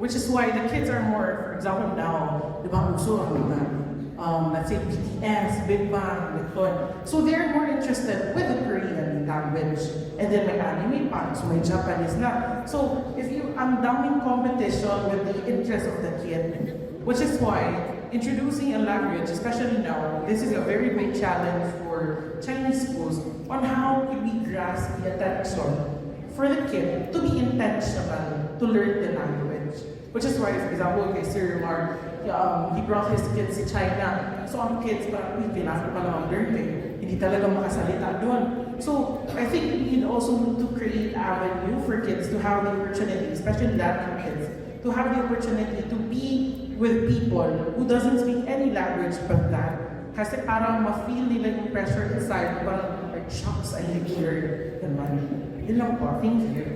Which is why the kids are more, for example now, di ba, uso ang mga let's say BTS, Big Bang, Bitcoin. So they're more interested with the Korean language. And then may anime pa, so may Japanese na. So if you, ang daming competition with the interest of the kid, which is why introducing a language, especially now, this is a very big challenge for Chinese schools on how can we grasp the attention for the kid to be intentional to learn the language. Which is why, for example, kay Sir Mark, he brought his kids to China. So ang kids parang, kailangan pa lang mag-learn hindi talaga makasalita doon. So I think we need also to create avenue for kids to have the opportunity, especially Latin kids, to have the opportunity to be with people who doesn't speak any language but that. Kasi parang ma-feel nila yung pressure inside, parang, like, shucks, I need to learn. Yun lang po. Thank you.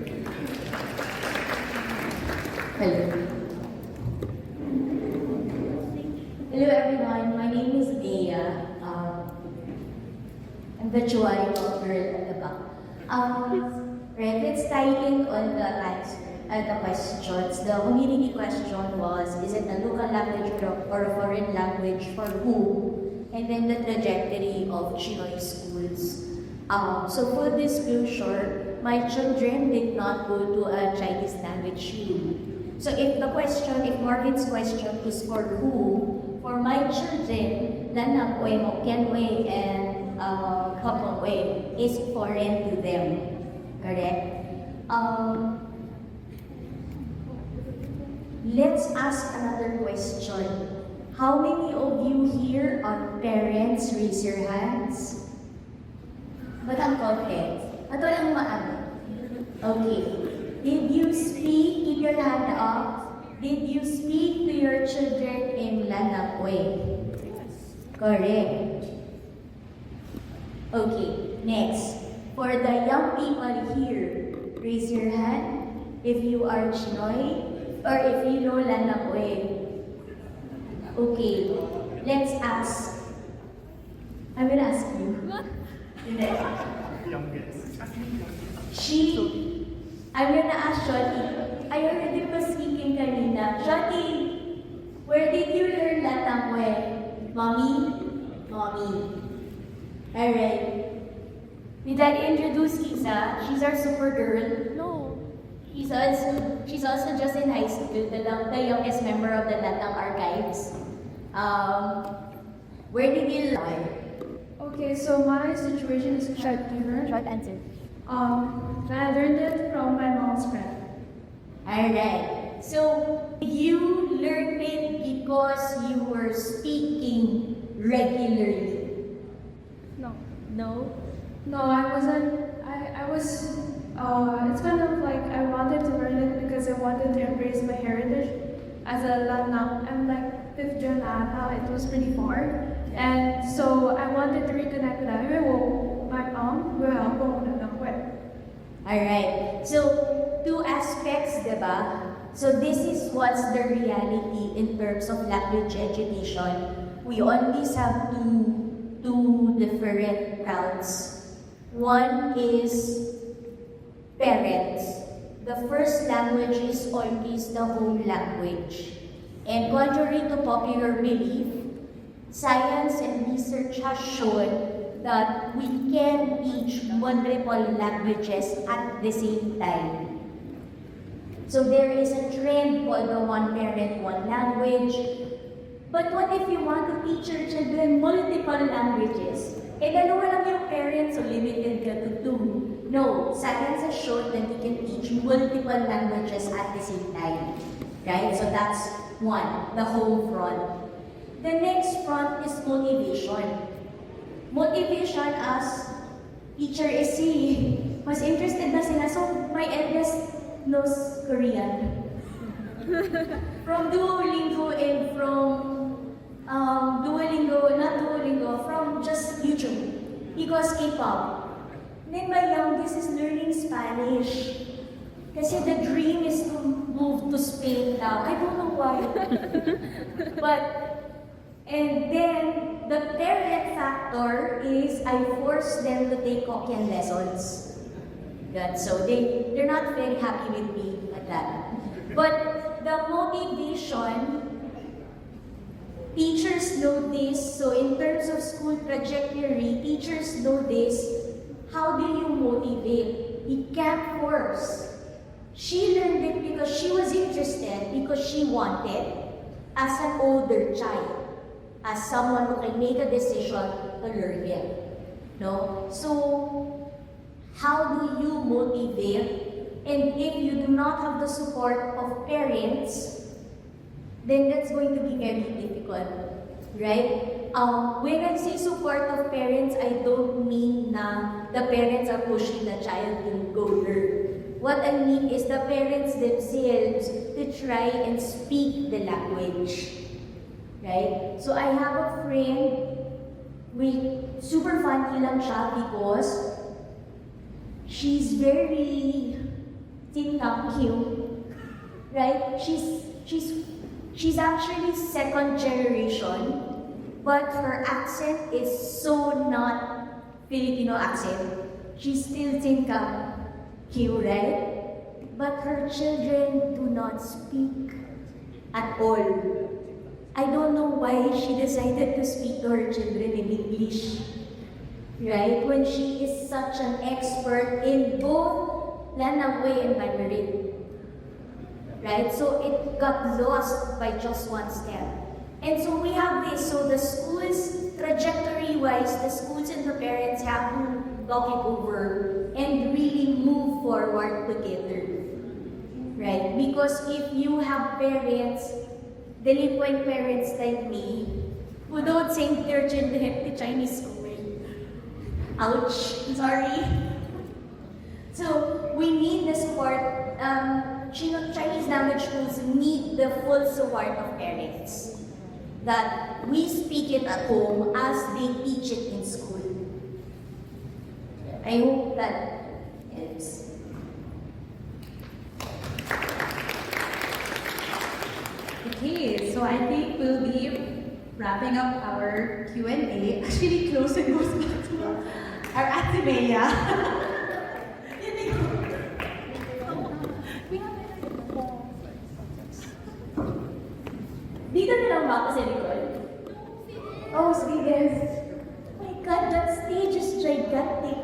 Hello. Hello everyone, my name is Dea. I'm the Chuari girl at the back. Right, let's tie in on the questions. The community question was, is it a local language or a foreign language for who? And then the trajectory of Chinoy schools. So for disclosure, my children did not go to a Chinese language school. So if Marvin's question is for who, for my children, Lanang, Hokkien, and Kapong is foreign to them. Correct? Let's ask another question. How many of you here are parents? Raise your hands. Ba't ang konti? Ato lang maano. Okay. Did you speak? Keep your hand up. Did you speak to your children in Lanang? Correct. Okay, next. For the young people here, raise your hand if you are Chinoy or if you know Lanang. Okay, let's ask. I'm gonna ask you. I'm gonna ask Shoti. I already was speaking kanina. Shoti, where did you learn Lanang? Mommy? Alright. Did I introduce Isa? She's our super girl. No. She's also just in high school, the youngest member of the Lanang Archives. Where did you learn? Okay, so my situation is short answer. I learned it from my mom's friend. Alright. So, you learned it because you were speaking regularly? No? No, I wasn't. I was. It's kind of like I wanted to learn it because I wanted to embrace my heritage as a Lanang. I'm like 5th gen ata. It was pretty far. And so I wanted to reconnect with that. but well, Alright, so 2 aspects, diba? So this is what's the reality in terms of language education. We always have two different routes. One is parents. The first language is always the home language. And contrary to popular belief, science and research has shown that we can teach multiple languages at the same time. So there is a trend called the one parent, one language. But what if you want to teach your children multiple languages? Eh, dalawa lang yung parents, so limited ka to 2. No, science has shown that you can teach multiple languages at the same time. Right? So that's one, the home front. The next front is motivation. Motivation as teacher is seeing, mas interested na sila. So, my eldest knows Korean. From Duolingo and from from just YouTube. He goes K-pop. Then my youngest is learning Spanish. Kasi the dream is to move to Spain now. I don't know why. And then, the parent factor is I force them to take Hokkien lessons. Good. So they're not very happy with me at that. But the motivation, teachers know this. So in terms of school trajectory, teachers know this. How do you motivate? You can't force. She learned it because she was interested, because she wanted, as an older child. As someone who can make a decision to learn it. No? So, how do you motivate? And if you do not have the support of parents, then that's going to be very difficult. Right? When I say support of parents, I don't mean na the parents are pushing the child to go learn. What I mean is the parents themselves to try and speak the language. Right? So I have a friend, super funny lang siya because she's very cute, right? She's actually second generation, but her accent is so not Filipino accent. She's still cute, right? But her children do not speak at all. I don't know why she decided to speak to her children in English, right? When she is such an expert in both Lanaway and Mandarin, right? So it got lost by just one step. And so we have this, so the schools, trajectory-wise, the schools and the parents have to talk it over and really move forward together, right? Because if you have parents, delinquent parents like me, who don't send their children to Chinese school. Ouch, sorry. So, we need the support. Chinese language schools need the full support of parents. That we speak it at home as they teach it in school. I hope that helps. Okay, so I think we'll be wrapping up our Q&A. Actually, close and goes back to our Ate Bea. Dito nilang ba ako sa likod? Oh, sige guys. Oh my God, that stage is gigantic.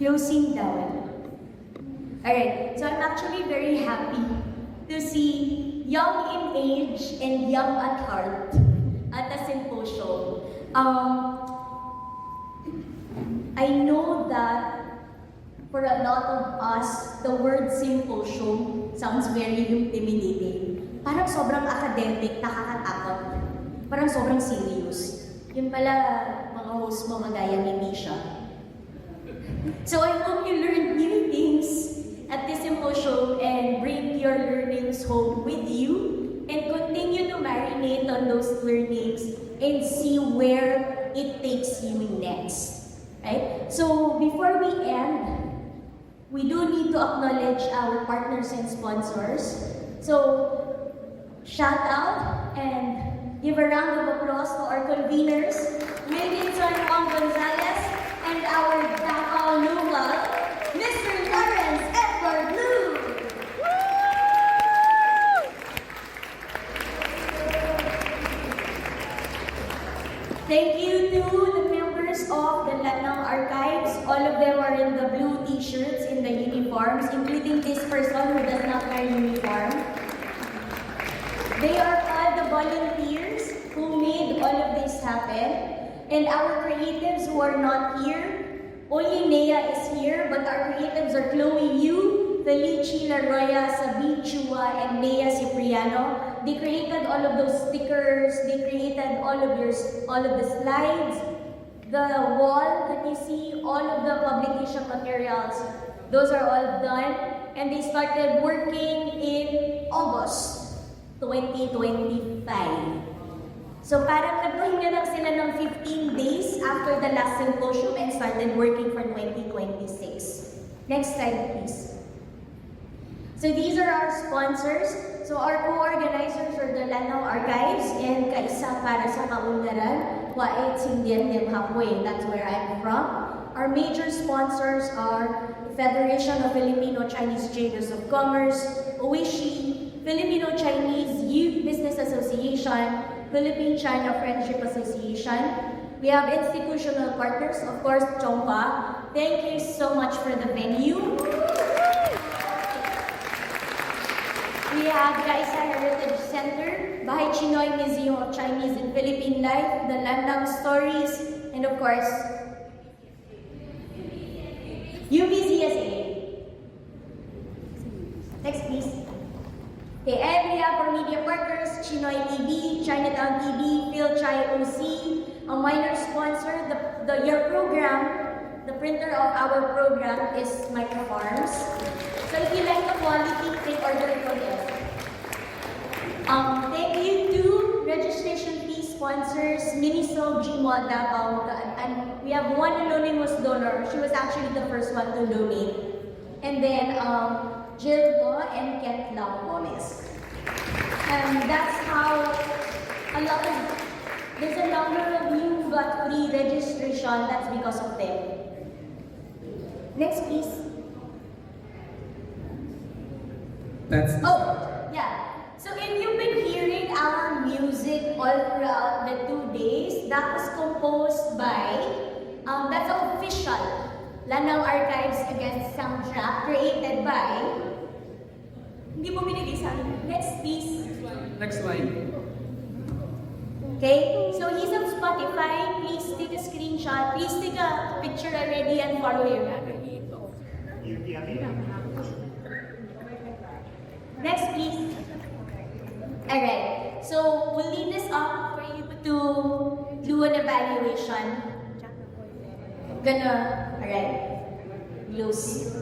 Closing down. Alright, so I'm actually very happy to see young in age and young at heart at the symposium. I know that for a lot of us, the word symposium sounds very intimidating. Parang sobrang academic, nakakatakot. Parang sobrang serious. Yun pala, mga host mo, magaya ni Misha. So I hope you learned new things at this symposium and bring your learnings home with you and continue to marinate on those learnings and see where it takes you next. Right? So before we end, we do need to acknowledge our partners and sponsors. So shout out and give a round of applause to our conveners, Wilkinson Juan Gonzalez, and our Davao local, Mr. Lawrence Edward Liu. Thank you to the members of the Lanang Archives. All of them are in the blue t-shirts in the uniforms, including this person who does not wear uniform. They are all the volunteers who made all of this happen. And our creatives who are not here, only Nea is here, but our creatives are Chloe Yu, Felici Laroya, Sabine Chua, and Nea Cipriano. They created all of those stickers, they created all of the slides, the wall that you see, all of the publication materials. Those are all done, and they started working in August 2025. So parang nagpahinga lang sila ng 15 days after the last symposium and started working for 2026. Next slide, please. So these are our sponsors. So our co-organizers are the Lanao Archives and Kaisa para sa Kaunlaran, Waet Sindian Dem Hapwe, that's where I'm from. Our major sponsors are Federation of Filipino-Chinese Chambers of Commerce, OISHI, Filipino-Chinese Youth Business Association, Philippine-China Friendship Association. We have institutional partners, of course, Chongpa. Thank you so much for the venue. We have Gaisa Heritage Center, Bahay Chinoy Museum of Chinese and Philippine Life, the Landang Stories, and of course, UBCSA. Next, please. Okay, and we have our media partners, Chinoy TV, Chinatown TV, PhilChai OC, a minor sponsor. Your program, the printer of our program is Microfarms. So if you like the quality, take order it from there. Thank you to registration fee sponsors, Miniso, Gmod, Davao, and we have one anonymous donor. She was actually the first one to donate. And then Jill Go and Kent Lau Gomez. And that's how there's a number of you who got free registration. That's because of them. Next, please. So if you've been hearing our music all throughout the 2 days, that was composed by, that's an official Lanao Archives Against soundtrack created by, hindi mo binigay sa akin. Next, please. Next slide. Okay, so he's on Spotify. Please take a screenshot. Please take a picture already and follow him. Next, please. Alright, so we'll leave this up for you to do an evaluation. Close.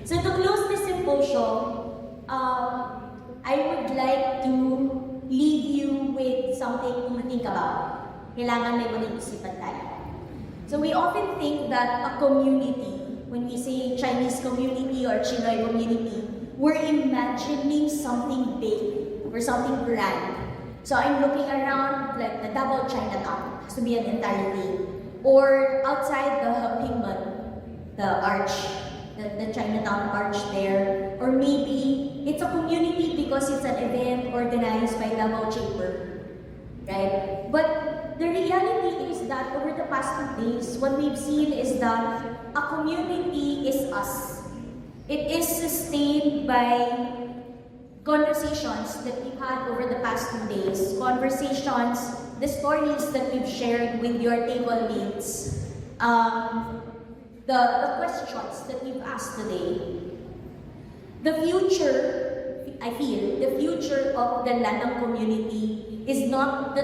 So to close this symposium, I would like to leave you with something to think about. Kailangan may mag-isipan tayo. So we often think that a community, when we say Chinese community or Chinoy community, we're imagining something big or something grand. So I'm looking around like the Davao Chinatown, has to be an entirety. Or outside the Hapingman, the arch, the Chinatown arch there. Or maybe it's a community because it's an event organized by Davao Chamber, right? But the reality is that over the past 2 days, what we've seen is that a community is us. It is sustained by conversations that we've had over the past 2 days, conversations, the stories that we've shared with your table mates, the questions that we've asked today. The future, I feel, the future of the Lanang community is not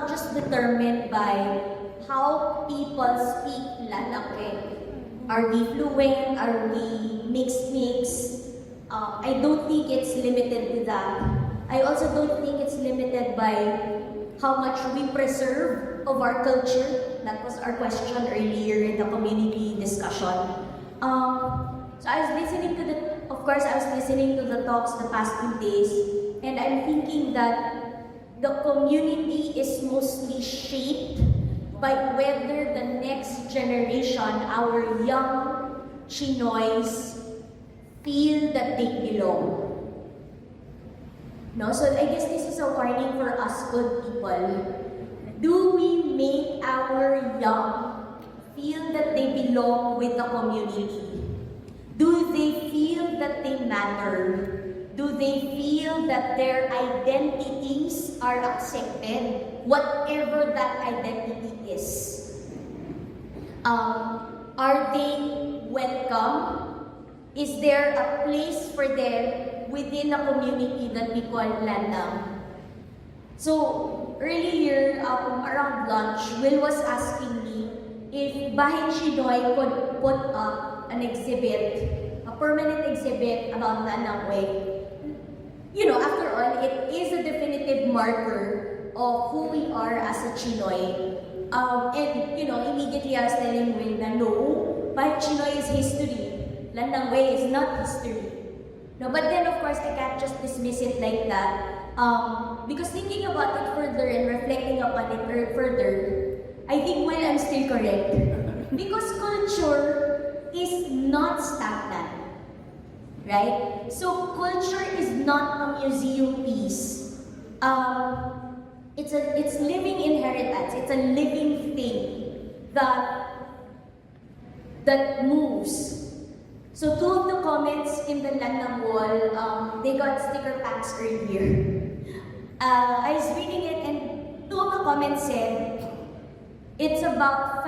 just determined by how people speak Lanang, Are we fluent? Are we mixed? I don't think it's limited to that. I also don't think it's limited by how much we preserve of our culture. That was our question earlier in the community discussion. So I was listening to the talks the past 2 days, and I'm thinking that the community is mostly shaped by whether the next generation, our young Chinoys, feel that they belong. No, so I guess this is a warning for us good people. Do we make our young feel that they belong with the community? Do they feel that they matter? Do they feel that their identities are accepted, whatever that identity is? Are they welcome? Is there a place for them within a community that we call Landang? So earlier, around lunch, Will was asking me if Bahay Chinoy could put up an exhibit, a permanent exhibit about Landang Way. You know, after all, it is a definitive marker of who we are as a Chinoy. And, you know, immediately I was telling Will na no, Bahay Chinoy is history. Landang Way is not history. No, but then of course I can't just dismiss it like that. Because thinking about it further and reflecting upon it further, I think, well, I'm still correct. Because culture is not stagnant, right? So culture is not a museum piece. It's living inheritance. It's a living thing that moves. So 2 of the comments in the Landang wall, they got sticker packs earlier. I was reading it and 2 of the comments said, it's about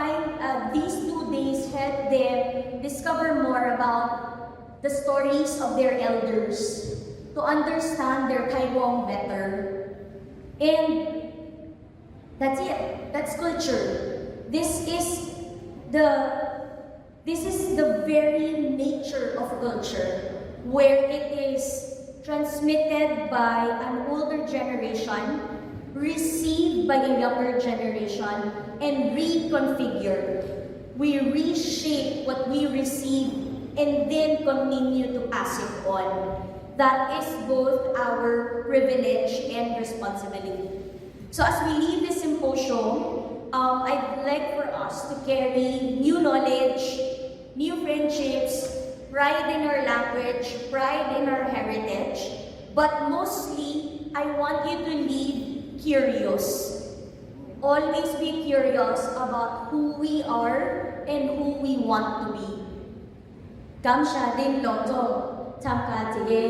these 2 days help them discover more about the stories of their elders, to understand their Taiwan better. And that's it. That's culture. This is the very nature of culture, where it is transmitted by an older generation, received by a younger generation, and reconfigured. We reshape what we receive and then continue to pass it on. That is both our privilege and responsibility. So as we leave this symposium, I'd like for us to carry new knowledge, new friendships, pride in our language, pride in our heritage, but mostly, I want you to leave curious. Always be curious about who we are and who we want to be. Kamsha din loto, tamka tige,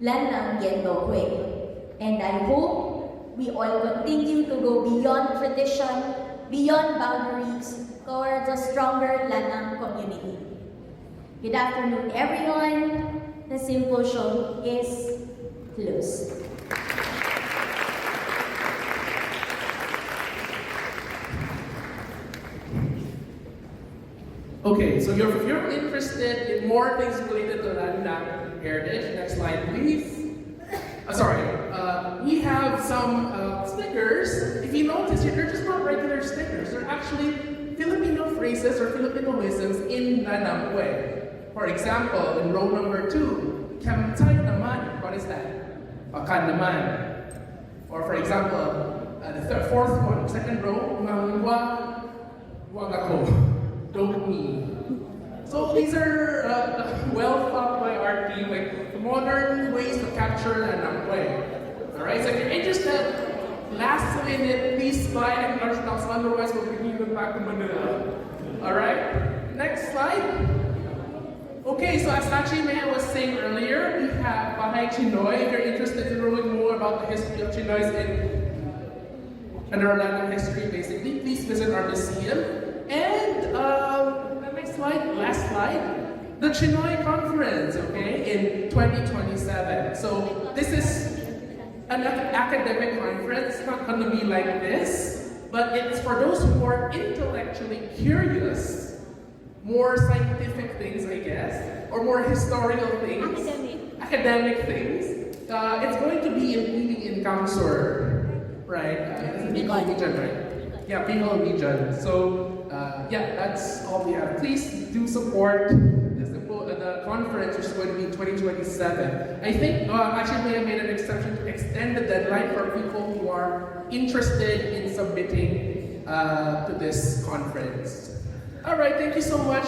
Landang yendo kwe. And I hope we all continue to go beyond tradition, beyond boundaries, towards a stronger Landang community. Good afternoon, everyone. The symposium is closed. Okay, so if you're interested in more things related to Landang heritage, next slide, please. We have some stickers. If you notice, they're just not regular stickers. They're actually Filipino phrases or Filipinoisms in Landang way. For example, in row number 2, Kamtay naman. What is that? Akan naman. Or for example, the fourth one, second row, Mangwa Wagako. Don't me. So these are well thought by our team, like modern ways to capture Landang way. Alright, so if you're interested, last minute, please buy and learn stocks, otherwise we'll bring you back to Manila. Alright, next slide. Okay, so as Nachi Mea was saying earlier, we have Bahay Chinoy. If you're interested in knowing more about the history of Chinoys and our Landang history, basically, please visit our museum. And the next slide, last slide, the Chinoy Conference, okay, in 2027. So this is an academic conference. It's not going to be like this, but it's for those who are intellectually curious more scientific things, I guess, or more historical things, academic things. It's going to be in Kamsur, right? It's Bicol region, right? Yeah, Bicol region. So yeah, that's all we have. Please do support the conference, which is going to be in 2027. I think actually we have made an exception to extend the deadline for people who are interested in submitting to this conference. All right, thank you so much.